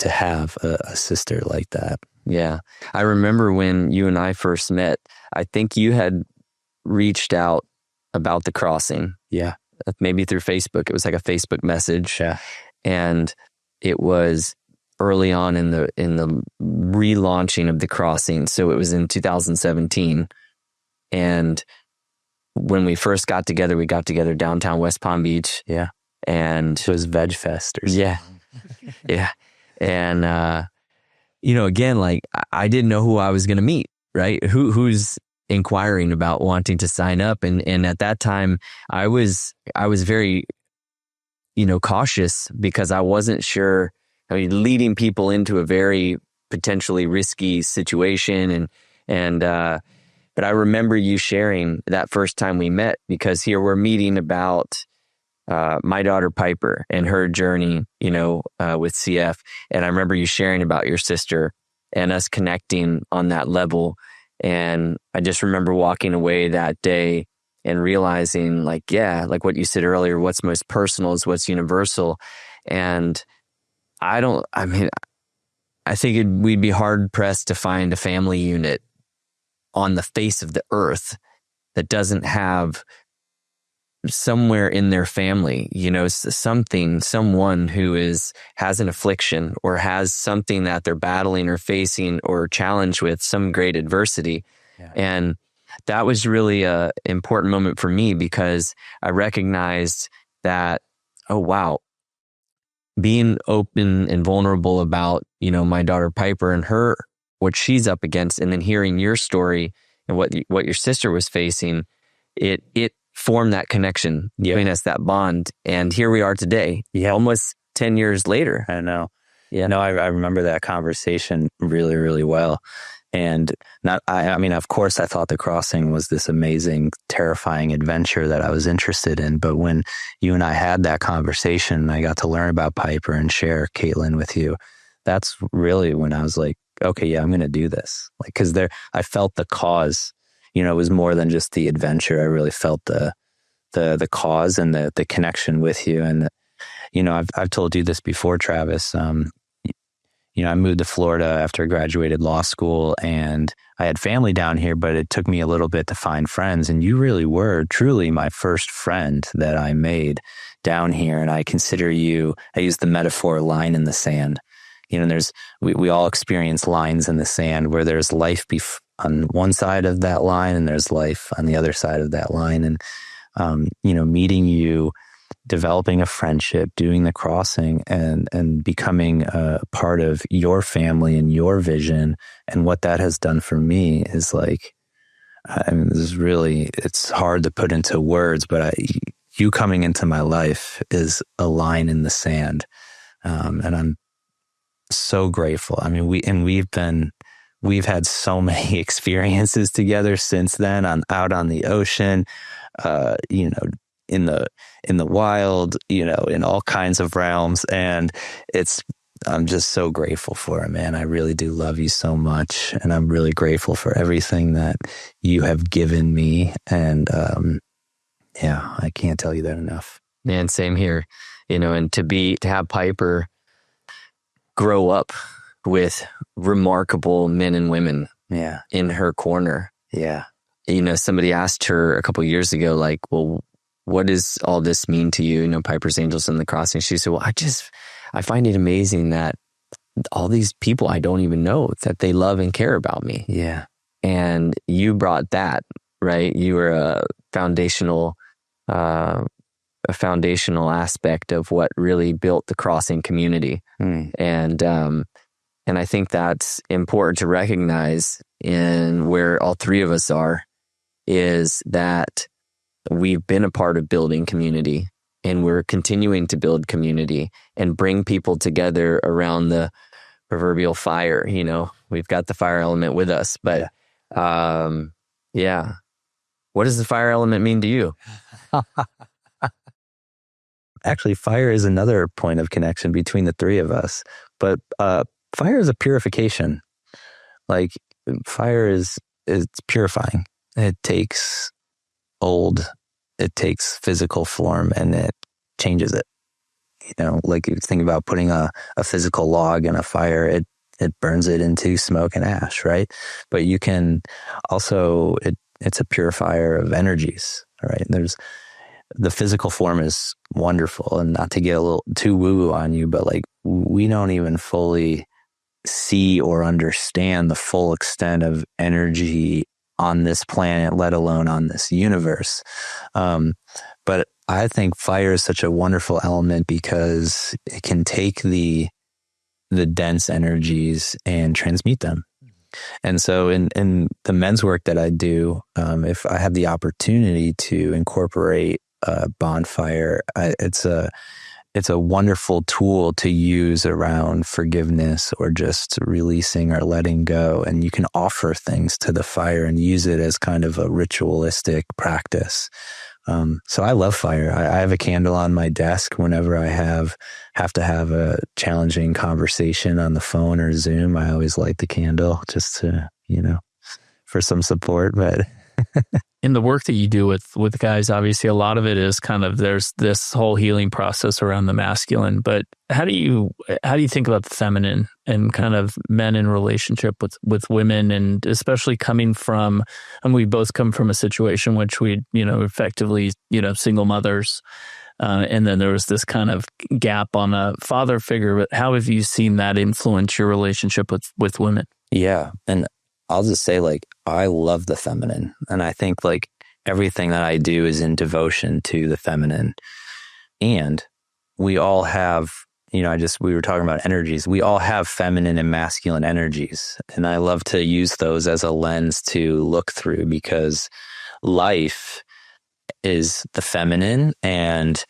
S1: have a sister like that.
S2: Yeah. I remember when you and I first met, I think you had reached out about the crossing.
S1: Yeah.
S2: Maybe through Facebook. It was a Facebook message.
S1: Yeah.
S2: And it was early on in the relaunching of the crossing. So it was in 2017. And when we first got together, we got together downtown West Palm Beach.
S1: Yeah.
S2: And
S1: it was Veg Fest or something.
S2: Yeah. Yeah. And, again, I didn't know who I was going to meet, right? Who's inquiring about wanting to sign up. And at that time I was very, cautious, because I wasn't sure, leading people into a very potentially risky situation. But I remember you sharing that first time we met, because here we're meeting about my daughter Piper and her journey, with CF. And I remember you sharing about your sister and us connecting on that level. And I just remember walking away that day and realizing what you said earlier, what's most personal is what's universal. And I think we'd be hard pressed to find a family unit on the face of the earth that doesn't have somewhere in their family, someone who has an affliction, or has something that they're battling or facing or challenged with, some great adversity. Yeah. And that was really a important moment for me, because I recognized that, oh, wow, being open and vulnerable about, my daughter Piper and what she's up against, and then hearing your story and what your sister was facing, it form that connection between us, that bond. And here we are today, almost 10 years later.
S1: I know. Yeah. No, I remember that conversation really, really well. And of course I thought the crossing was this amazing, terrifying adventure that I was interested in. But when you and I had that conversation, I got to learn about Piper and share Caitlin with you. that's really when I was like, okay, yeah, I'm going to do this. Like, cause I felt the cause, it was more than just the adventure. I really felt the cause and the connection with you. And, I've told you this before, Travis. I moved to Florida after I graduated law school, and I had family down here, but it took me a little bit to find friends. And you really were truly my first friend that I made down here. And I consider you, I use the metaphor line in the sand. We all experience lines in the sand where there's life on one side of that line and there's life on the other side of that line. And, meeting you, developing a friendship, doing the crossing, and becoming a part of your family and your vision, and what that has done for me is like, this is really, it's hard to put into words, but you coming into my life is a line in the sand. And I'm so grateful. I mean, we've had so many experiences together since then, out on the ocean, in the wild, in all kinds of realms. And I'm just so grateful for it, man. I really do love you so much. And I'm really grateful for everything that you have given me. And, I can't tell you that enough.
S2: Man, same here, and to have Piper grow up with remarkable men and women in her corner.
S1: Yeah.
S2: Somebody asked her a couple of years ago, like, well, what does all this mean to you? Piper's Angels and the Crossing. She said, well, I find it amazing that all these people I don't even know, that they love and care about me.
S1: Yeah.
S2: And you brought that, right? You were a foundational aspect of what really built the Crossing community. And I think that's important to recognize in where all three of us are, is that we've been a part of building community, and we're continuing to build community and bring people together around the proverbial fire. We've got the fire element with us, but what does the fire element mean to you?
S1: Actually, fire is another point of connection between the three of us, but fire is a purification. Like, fire it's purifying. It takes physical form and it changes it. Like, you think about putting a physical log in a fire, it burns it into smoke and ash, right? But you can also, it's a purifier of energies, right? The physical form is wonderful, and not to get a little too woo-woo on you, but like, we don't even fully see or understand the full extent of energy on this planet, let alone on this universe. But I think fire is such a wonderful element because it can take the dense energies and transmute them. And so in the men's work that I do, if I have the opportunity to incorporate a bonfire, it's a wonderful tool to use around forgiveness or just releasing or letting go. And you can offer things to the fire and use it as kind of a ritualistic practice. So I love fire. I have a candle on my desk whenever I have to have a challenging conversation on the phone or Zoom. I always light the candle just to, for some support. But
S3: in the work that you do with guys, obviously a lot of it is kind of, there's this whole healing process around the masculine, but how do you think about the feminine and kind of men in relationship with women, and especially coming from, and we both come from a situation which we, effectively, single mothers, and then there was this kind of gap on a father figure. But how have you seen that influence your relationship with women?
S1: Yeah. And I'll just say, like, I love the feminine. And I think, like, everything that I do is in devotion to the feminine. And we all have, we were talking about energies. We all have feminine and masculine energies. And I love to use those as a lens to look through, because life is the feminine and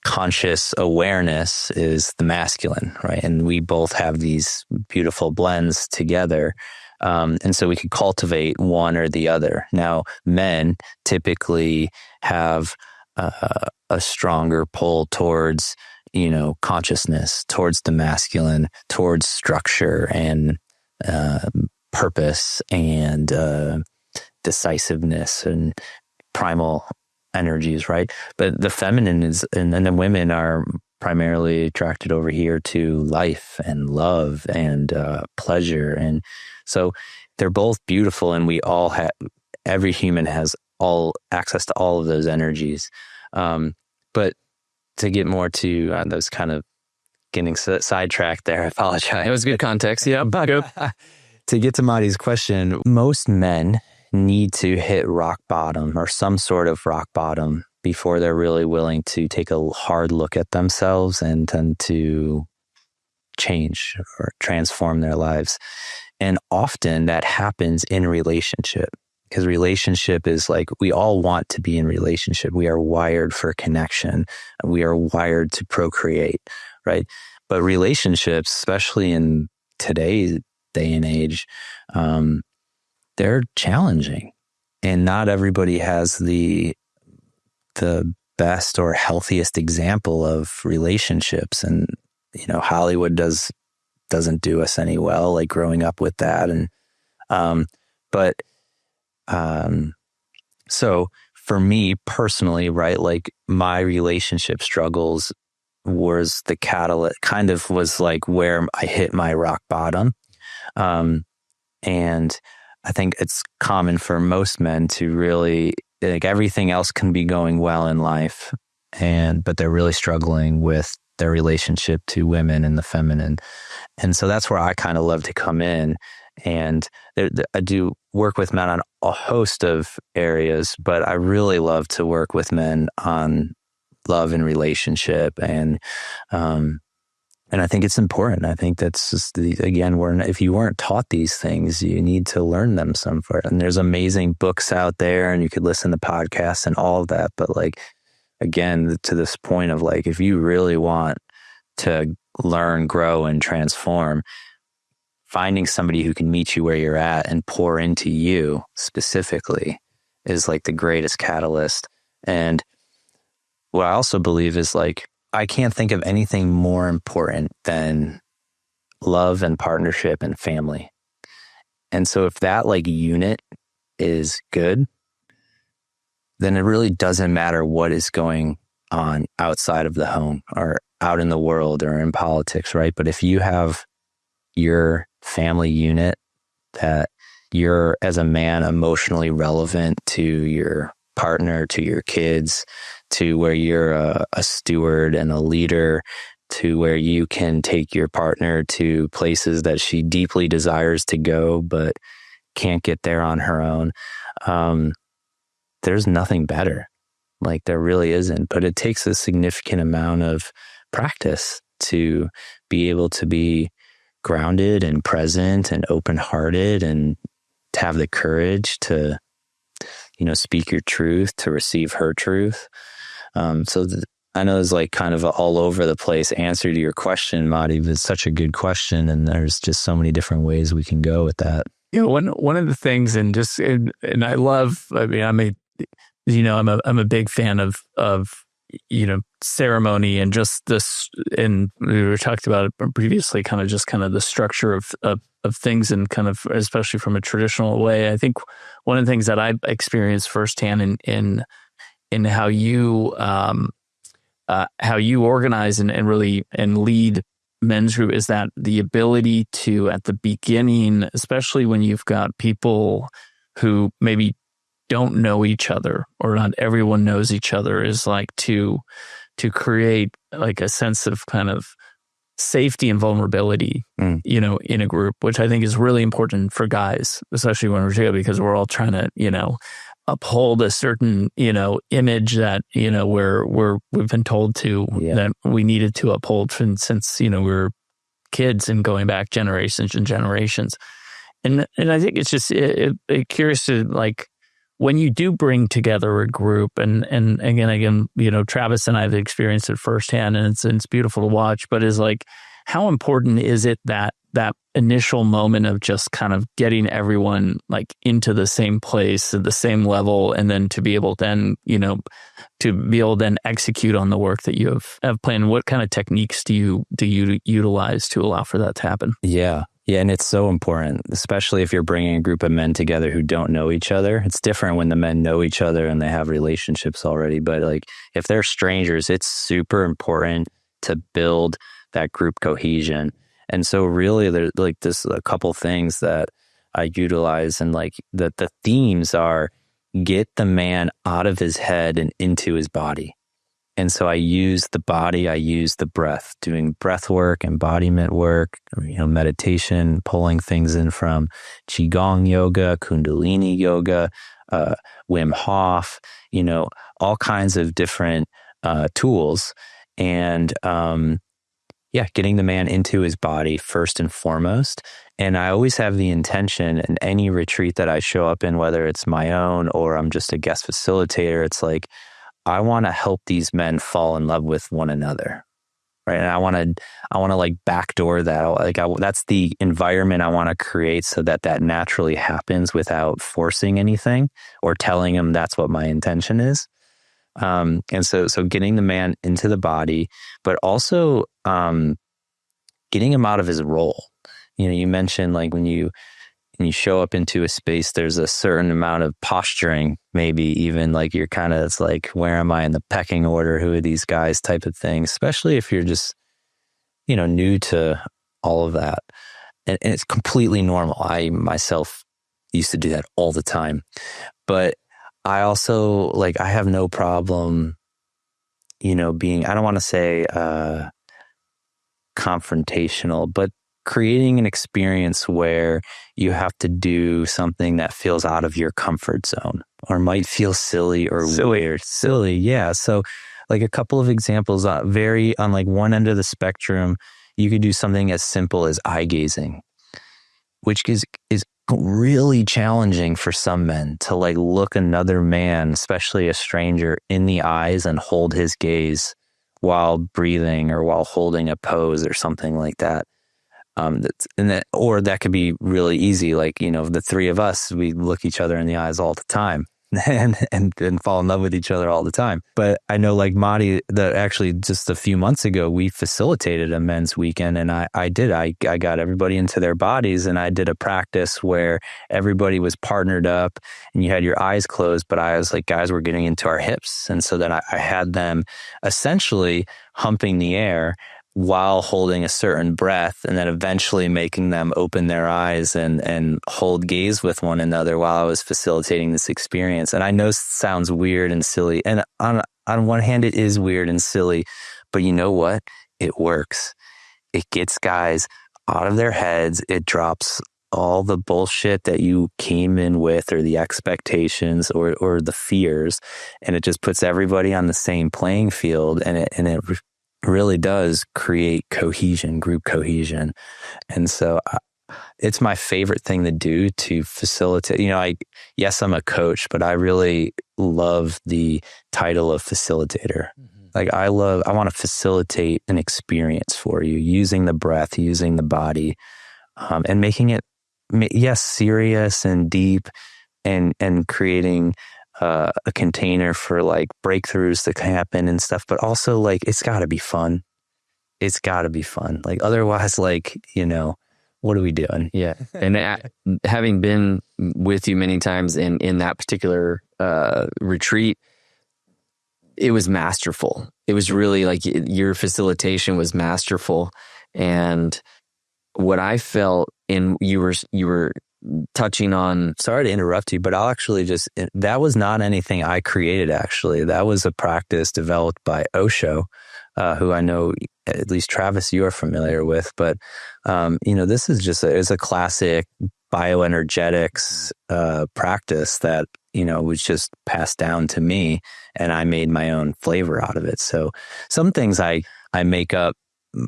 S1: conscious awareness is the masculine, right? And we both have these beautiful blends together. And so we could cultivate one or the other. Now, men typically have a stronger pull towards, consciousness, towards the masculine, towards structure and purpose and decisiveness and primal energies, right? But the feminine is, and the women are primarily attracted over here to life and love and pleasure. And so they're both beautiful, and we all have, every human has all access to all of those energies. But to get more to those kind of getting sidetracked there, I apologize.
S2: It was good context. Yeah. Good.
S1: To get to Matti's question, most men need to hit rock bottom or some sort of rock bottom before they're really willing to take a hard look at themselves and tend to change or transform their lives. And often that happens in relationship, because relationship is like, we all want to be in relationship. We are wired for connection. We are wired to procreate, right? But relationships, especially in today's day and age, they're challenging, and not everybody has the best or healthiest example of relationships. And Hollywood doesn't do us any well, like growing up with that. And so for me personally, right, like my relationship struggles was the catalyst, kind of was like where I hit my rock bottom. And I think it's common for most men to really, like, everything else can be going well in life, but they're really struggling with their relationship to women and the feminine. And so that's where I kind of love to come in. And I do work with men on a host of areas, but I really love to work with men on love and relationship. And I think it's important. I think that's just, again, if you weren't taught these things, you need to learn them somewhere. And there's amazing books out there, and you could listen to podcasts and all of that. But like, again, to this point of like, if you really want to learn, grow, and transform, finding somebody who can meet you where you're at and pour into you specifically is like the greatest catalyst. And what I also believe is like, I can't think of anything more important than love and partnership and family. And so if that like unit is good, then it really doesn't matter what is going on outside of the home or out in the world or in politics, right? But if you have your family unit, that you're, as a man, emotionally relevant to your partner, to your kids, to where you're a steward and a leader, to where you can take your partner to places that she deeply desires to go, but can't get there on her own. There's nothing better. Like, there really isn't, but it takes a significant amount of practice to be able to be grounded and present and open-hearted, and to have the courage to, speak your truth, to receive her truth. I know it's like kind of an all over the place answer to your question, Matti, but it's such a good question, and there's just so many different ways we can go with that.
S3: One of the things, and I love, I'm a big fan of ceremony and just this, and we were talking about it previously, kind of the structure of things, and kind of, especially from a traditional way. I think one of the things that I experienced firsthand in how you organize and really lead men's group is that the ability to, at the beginning, especially when you've got people who maybe don't know each other, or not everyone knows each other, is like to create like a sense of kind of safety and vulnerability, in a group, which I think is really important for guys, especially when we're together, because we're all trying to, uphold a certain, image that, we've been told to, that we needed to uphold since, we were kids and going back generations and generations. And I think it's just curious to, like, when you do bring together a group, and again, Travis and I have experienced it firsthand, and it's beautiful to watch, but is like, how important is it that initial moment of just kind of getting everyone like into the same place at the same level, and then to be able then, execute on the work that you have planned? What kind of techniques do you utilize to allow for that to happen?
S1: Yeah. Yeah, and it's so important, especially if you're bringing a group of men together who don't know each other. It's different when the men know each other and they have relationships already. But like if they're strangers, it's super important to build that group cohesion. And so really there's like this a couple things that I utilize, and like the themes are get the man out of his head and into his body. And so I use the body, I use the breath, doing breath work, embodiment work, meditation, pulling things in from Qigong yoga, Kundalini yoga, Wim Hof, all kinds of different tools. And getting the man into his body first and foremost. And I always have the intention in any retreat that I show up in, whether it's my own or I'm just a guest facilitator, it's like, I want to help these men fall in love with one another, right? And I want to like backdoor that. Like that's the environment I want to create so that naturally happens without forcing anything or telling them that's what my intention is. And so getting the man into the body, but also getting him out of his role. You mentioned like when you show up into a space, there's a certain amount of posturing, maybe even like you're kind of, it's like, where am I in the pecking order? Who are these guys type of thing, especially if you're just, new to all of that. And it's completely normal. I myself used to do that all the time. But I also, I have no problem, being, I don't want to say confrontational, but creating an experience where you have to do something that feels out of your comfort zone or might feel silly or weird. Silly, yeah. So like a couple of examples, very on like one end of the spectrum, you could do something as simple as eye gazing, which is really challenging for some men to like look another man, especially a stranger, in the eyes and hold his gaze while breathing or while holding a pose or something like that. Or that could be really easy. Like, the three of us, we look each other in the eyes all the time and fall in love with each other all the time. But I know like Matti, actually just a few months ago, we facilitated a men's weekend, and I got everybody into their bodies, and I did a practice where everybody was partnered up and you had your eyes closed, but I was like, guys, we're getting into our hips. And so then I had them essentially humping the air while holding a certain breath, and then eventually making them open their eyes and hold gaze with one another while I was facilitating this experience. And I know it sounds weird and silly. And on one hand, it is weird and silly, but you know what? It works. It gets guys out of their heads. It drops all the bullshit that you came in with, or the expectations or the fears. And it just puts everybody on the same playing field. And it really does create cohesion, group cohesion. And so it's my favorite thing to do to facilitate. Yes, I'm a coach, but I really love the title of facilitator. Mm-hmm. Like I want to facilitate an experience for you using the breath, using the body, and making it, serious and deep, and creating a container for like breakthroughs that can happen and stuff, but also like it's got to be fun. It's got to be fun. Like otherwise, like, what are we doing?
S2: Yeah. And having been with you many times in that particular retreat, it was masterful. It was really like your facilitation was masterful. And what I felt you were touching on,
S1: sorry to interrupt you, but I'll actually that was not anything I created, actually. That was a practice developed by Osho, who I know, at least Travis, you are familiar with. But, this is it's a classic bioenergetics practice that, was just passed down to me, and I made my own flavor out of it. So some things I make up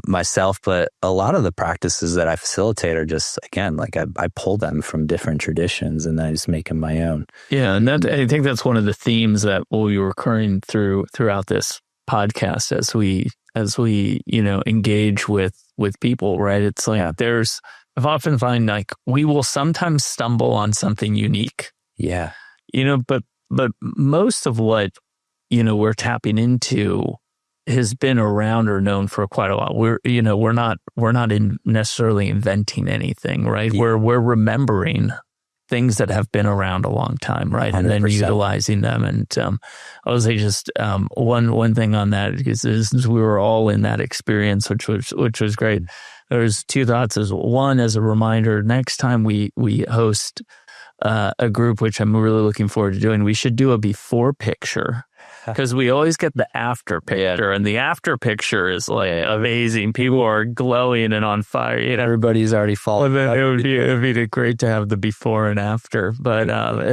S1: myself, but a lot of the practices that I facilitate are just, again, like I pull them from different traditions and I just make them my own.
S3: Yeah, and I think that's one of the themes that will be recurring throughout this podcast as we engage with people, right? It's like I've often find like we will sometimes stumble on something unique.
S1: Yeah.
S3: But most of what, we're tapping into has been around or known for quite a while. We're not necessarily inventing anything, right?
S1: Yeah.
S3: We're remembering things that have been around a long time, right? 100%. And then utilizing them. And I would say just one thing on that is we were all in that experience, which was great. There's two thoughts. One, as a reminder, next time we host a group, which I'm really looking forward to doing, we should do a before picture. Because we always get the after picture, and the after picture is like amazing. People are glowing and on fire.
S2: Everybody's already fallen.
S3: It would be great to have the before and after. But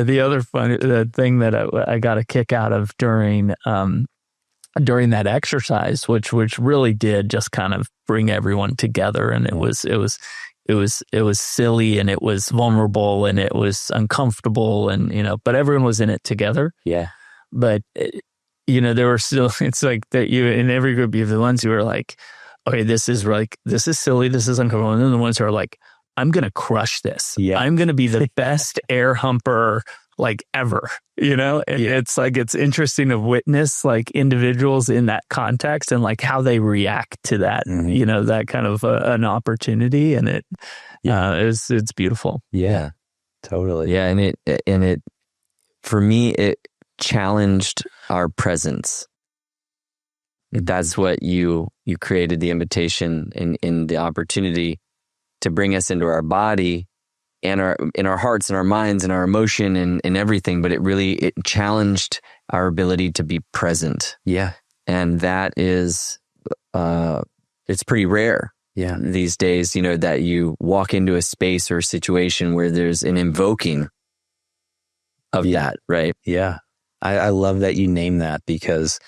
S3: the other thing that I got a kick out of during that exercise, which really did just kind of bring everyone together, and it was silly, and it was vulnerable, and it was uncomfortable, and but everyone was in it together.
S2: Yeah.
S3: But there were still, it's like that in every group, you have the ones who are like, okay, this is silly, this is uncomfortable. And then the ones who are like, I'm going to crush this. Yeah. I'm going to be the best air humper like ever, And it's like, it's interesting to witness like individuals in that context and like how they react to that, that kind of an opportunity. And it's beautiful.
S2: Yeah, totally. Yeah. And it, for me, it challenged our presence. That's what you created the invitation in the opportunity to bring us into our body and in our hearts and our minds and our emotion and everything. But it challenged our ability to be present.
S1: Yeah.
S2: And that is, it's pretty rare.
S1: Yeah.
S2: These days, that you walk into a space or a situation where there's an invoking of that, right?
S1: Yeah. I love that you name that because,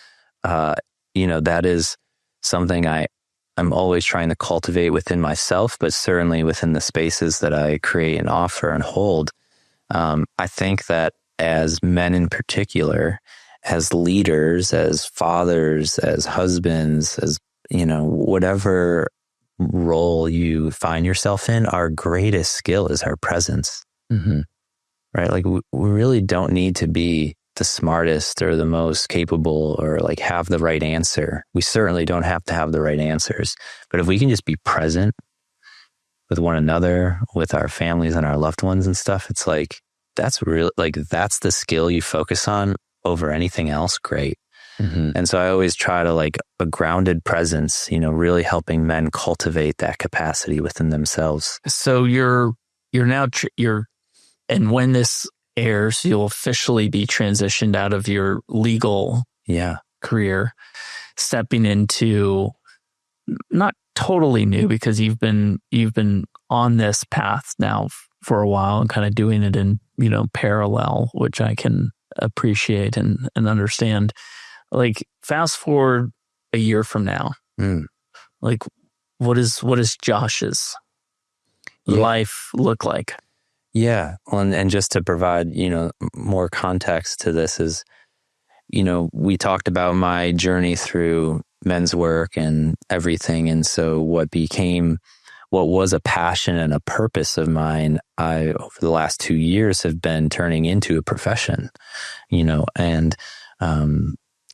S1: that is something I'm always trying to cultivate within myself, but certainly within the spaces that I create and offer and hold. I think that as men in particular, as leaders, as fathers, as husbands, as, whatever role you find yourself in, our greatest skill is our presence.
S2: Mm-hmm.
S1: Right? Like we really don't need to be the smartest or the most capable or like have the right answer. We certainly don't have to have the right answers. But if we can just be present with one another, with our families and our loved ones and stuff, it's like, that's the skill you focus on over anything else. Great.
S2: Mm-hmm.
S1: And so I always try to like a grounded presence, really helping men cultivate that capacity within themselves.
S3: So you're now, and when this airs, you'll officially be transitioned out of your legal career, stepping into not totally new, because you've been on this path now for a while and kind of doing it in parallel, which I can appreciate and understand. Like fast forward a year from now, like what is Josh's life look like?
S1: Yeah. And just to provide, more context to this is, we talked about my journey through men's work and everything. And so what was a passion and a purpose of mine, over the last 2 years have been turning into a profession, and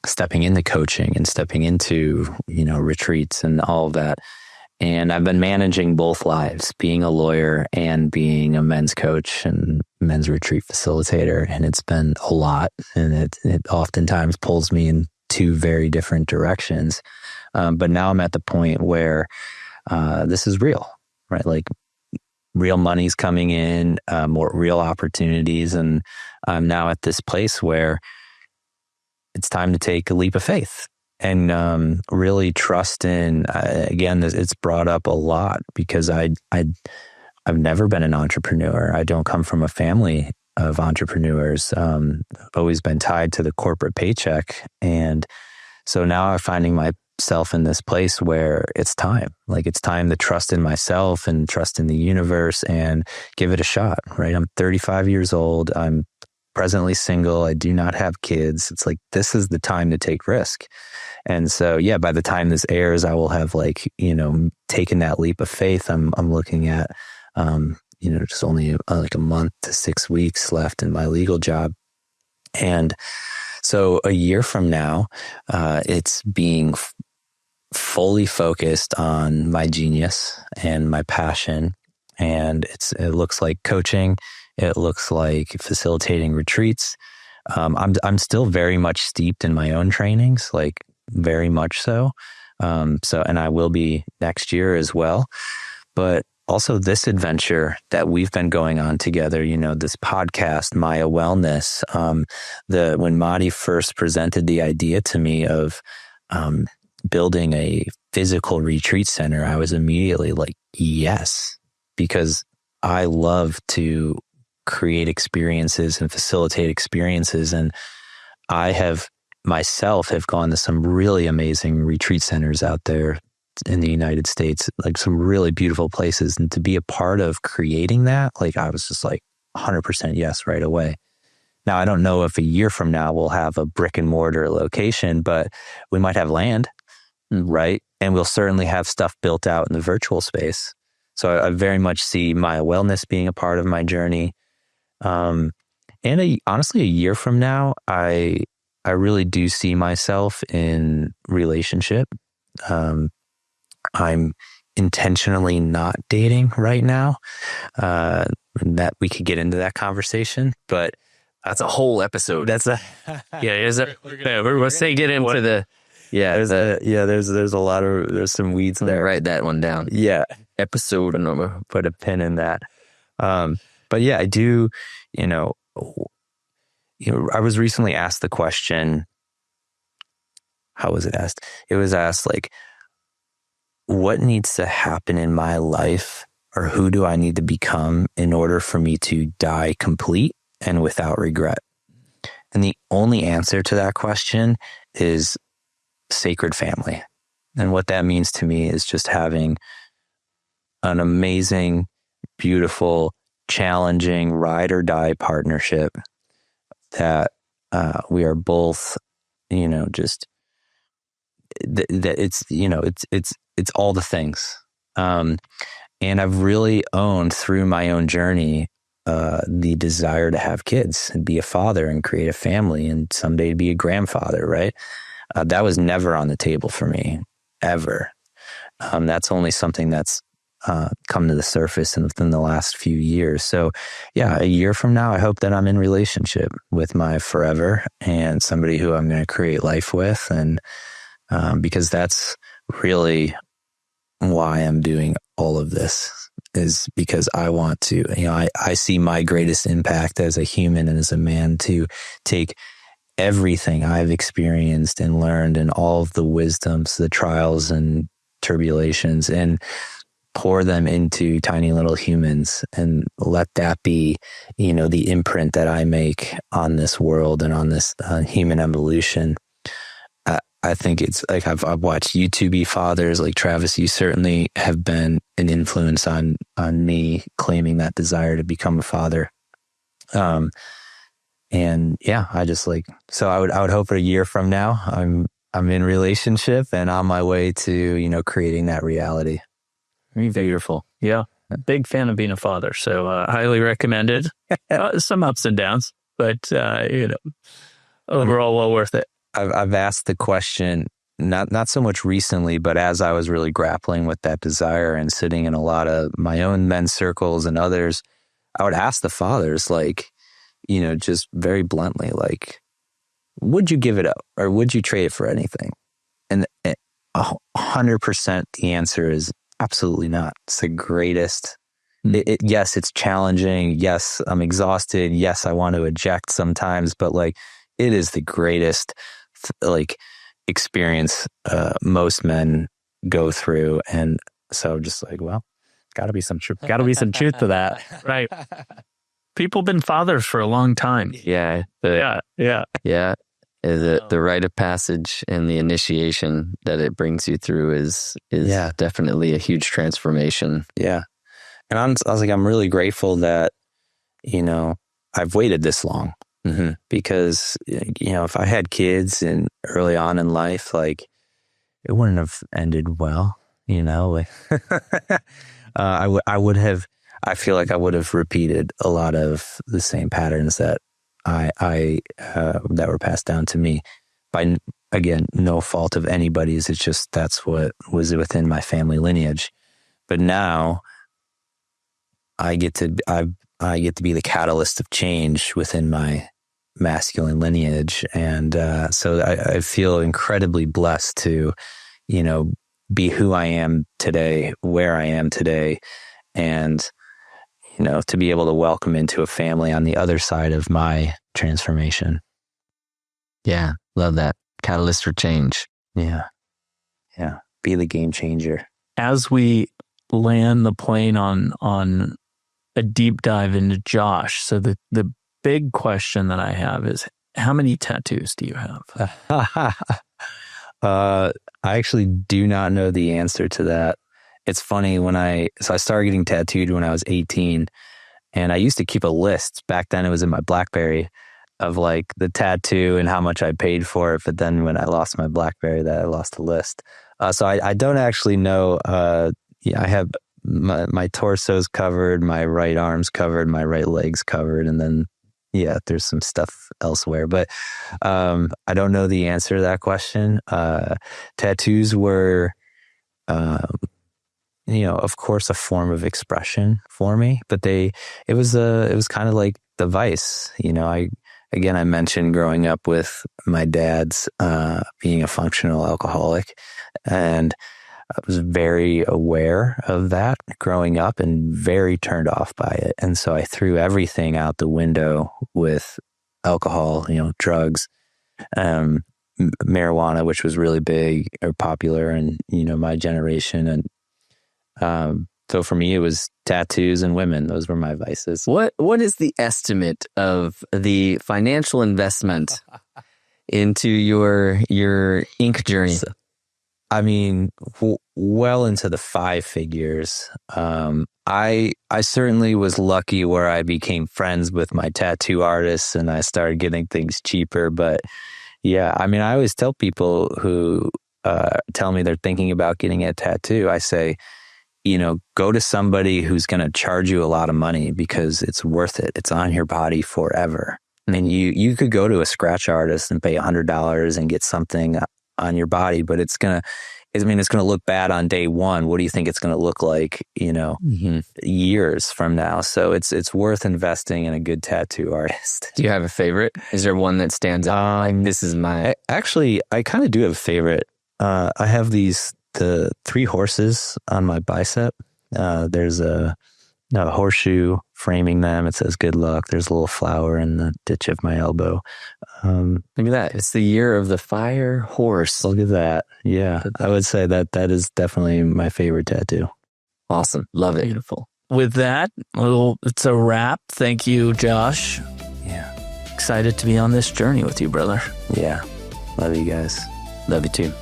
S1: stepping into coaching and stepping into, retreats and all of that. And I've been managing both lives, being a lawyer and being a men's coach and men's retreat facilitator. And it's been a lot. And it oftentimes pulls me in two very different directions. But now I'm at the point where this is real, right? Like real money's coming in, more real opportunities. And I'm now at this place where it's time to take a leap of faith. And really trust in, again, it's brought up a lot because I've never been an entrepreneur. I don't come from a family of entrepreneurs. I've always been tied to the corporate paycheck. And so now I'm finding myself in this place where it's time. Like it's time to trust in myself and trust in the universe and give it a shot, right? I'm 35 years old. I'm presently single. I do not have kids. It's like, this is the time to take risk. And so, yeah, by the time this airs, I will have like, taken that leap of faith. I'm looking at, just only like a month to 6 weeks left in my legal job. And so a year from now, it's being fully focused on my genius and my passion. And it looks like coaching. It looks like facilitating retreats. I'm still very much steeped in my own trainings, like very much so. And I will be next year as well. But also this adventure that we've been going on together, this podcast, Maya Wellness, when Matti first presented the idea to me of building a physical retreat center, I was immediately like, yes, because I love to create experiences and facilitate experiences. And I have myself gone to some really amazing retreat centers out there in the United States, like some really beautiful places. And to be a part of creating that, like I was just like 100% yes right away. Now, I don't know if a year from now we'll have a brick and mortar location, but we might have land, right? And we'll certainly have stuff built out in the virtual space. So I very much see my wellness being a part of my journey. Honestly, a year from now, I really do see myself in relationship. I'm intentionally not dating right now. That we could get into that conversation, but
S2: that's a whole episode.
S1: That's a
S2: we're saying get into the
S1: there's some weeds there.
S2: Write that one down.
S1: Yeah,
S2: episode
S1: and I'm gonna put a pin in that. But yeah, I do. I was recently asked the question. How was it asked? It was asked like, what needs to happen in my life, or who do I need to become in order for me to die complete and without regret? And the only answer to that question is sacred family. And what that means to me is just having an amazing, beautiful, challenging ride or die partnership that we are both, just that it's all the things. And I've really owned through my own journey the desire to have kids and be a father and create a family and someday be a grandfather, right? That was never on the table for me, ever. That's only something that's come to the surface within the last few years. So yeah, a year from now, I hope that I'm in relationship with my forever and somebody who I'm going to create life with. And because that's really why I'm doing all of this, is because I want to, I see my greatest impact as a human and as a man to take everything I've experienced and learned and all of the wisdoms, the trials and tribulations, and pour them into tiny little humans and let that be, the imprint that I make on this world and on this human evolution. I think it's like I've watched YouTube fathers like Travis. You certainly have been an influence on me claiming that desire to become a father. And yeah, I just so I would hope a year from now I'm in relationship and on my way to, creating that reality.
S3: Very beautiful. Yeah. Big fan of being a father. So highly recommended. Some ups and downs, but overall well worth it.
S1: I've asked the question, not so much recently, but as I was really grappling with that desire and sitting in a lot of my own men's circles and others, I would ask the fathers, just very bluntly, would you give it up or would you trade it for anything? And 100% the answer is absolutely not. It's the greatest. Yes, it's challenging. Yes, I'm exhausted. Yes, I want to eject sometimes, but it is the greatest experience most men go through. And so just gotta be some truth to that.
S3: Right. People been fathers for a long time.
S2: Yeah.
S3: Yeah.
S2: The rite of passage and the initiation that it brings you through is definitely a huge transformation.
S1: Yeah. And I was I'm really grateful that, I've waited this long. because, if I had kids and early on in life, like it wouldn't have ended well, I feel like I would have repeated a lot of the same patterns that that were passed down to me by, again, no fault of anybody's. It's just, that's what was within my family lineage. But now I get to be the catalyst of change within my masculine lineage. And so I feel incredibly blessed to, be who I am today, where I am today, and, to be able to welcome into a family on the other side of my transformation.
S2: Yeah, love that. Catalyst for change.
S1: Yeah. Be the game changer.
S3: As we land the plane on a deep dive into Josh, so the big question that I have is, how many tattoos do you have?
S1: I actually do not know the answer to that. It's funny, I started getting tattooed when I was 18, and I used to keep a list. Back then it was in my BlackBerry of like the tattoo and how much I paid for it. But then when I lost my BlackBerry, I lost the list. So I don't actually know. I have my torso's covered, my right arm's covered, my right leg's covered, and then there's some stuff elsewhere. But I don't know the answer to that question. Tattoos were, of course, a form of expression for me, but it was kind of like the vice. I mentioned growing up with my dad's being a functional alcoholic, and I was very aware of that growing up and very turned off by it. And so I threw everything out the window with alcohol, drugs, marijuana, which was really big or popular in, my generation. And so for me, it was tattoos and women. Those were my vices.
S2: What is the estimate of the financial investment into your ink journey?
S1: Well into the 5 figures. I certainly was lucky where I became friends with my tattoo artists and I started getting things cheaper. But I always tell people who tell me they're thinking about getting a tattoo, I say, go to somebody who's going to charge you a lot of money because it's worth it. It's on your body forever. You could go to a scratch artist and pay $100 and get something on your body, but it's going to look bad on day one. What do you think it's going to look like, years from now? So it's worth investing in a good tattoo artist.
S2: Do you have a favorite? Is there one that stands out? Like, this is my...
S1: Actually, I kind of do have a favorite. I have the 3 horses on my bicep. There's a horseshoe framing them. It says good luck. There's a little flower in the ditch of my elbow.
S2: Look at that. It's the year of the fire horse.
S1: Look at that. Yeah. I would say that is definitely my favorite tattoo.
S2: Awesome. Love it.
S3: Beautiful. With that, it's a wrap. Thank you, Josh.
S1: Yeah.
S3: Excited to be on this journey with you, brother.
S1: Yeah. Love you guys.
S2: Love you too.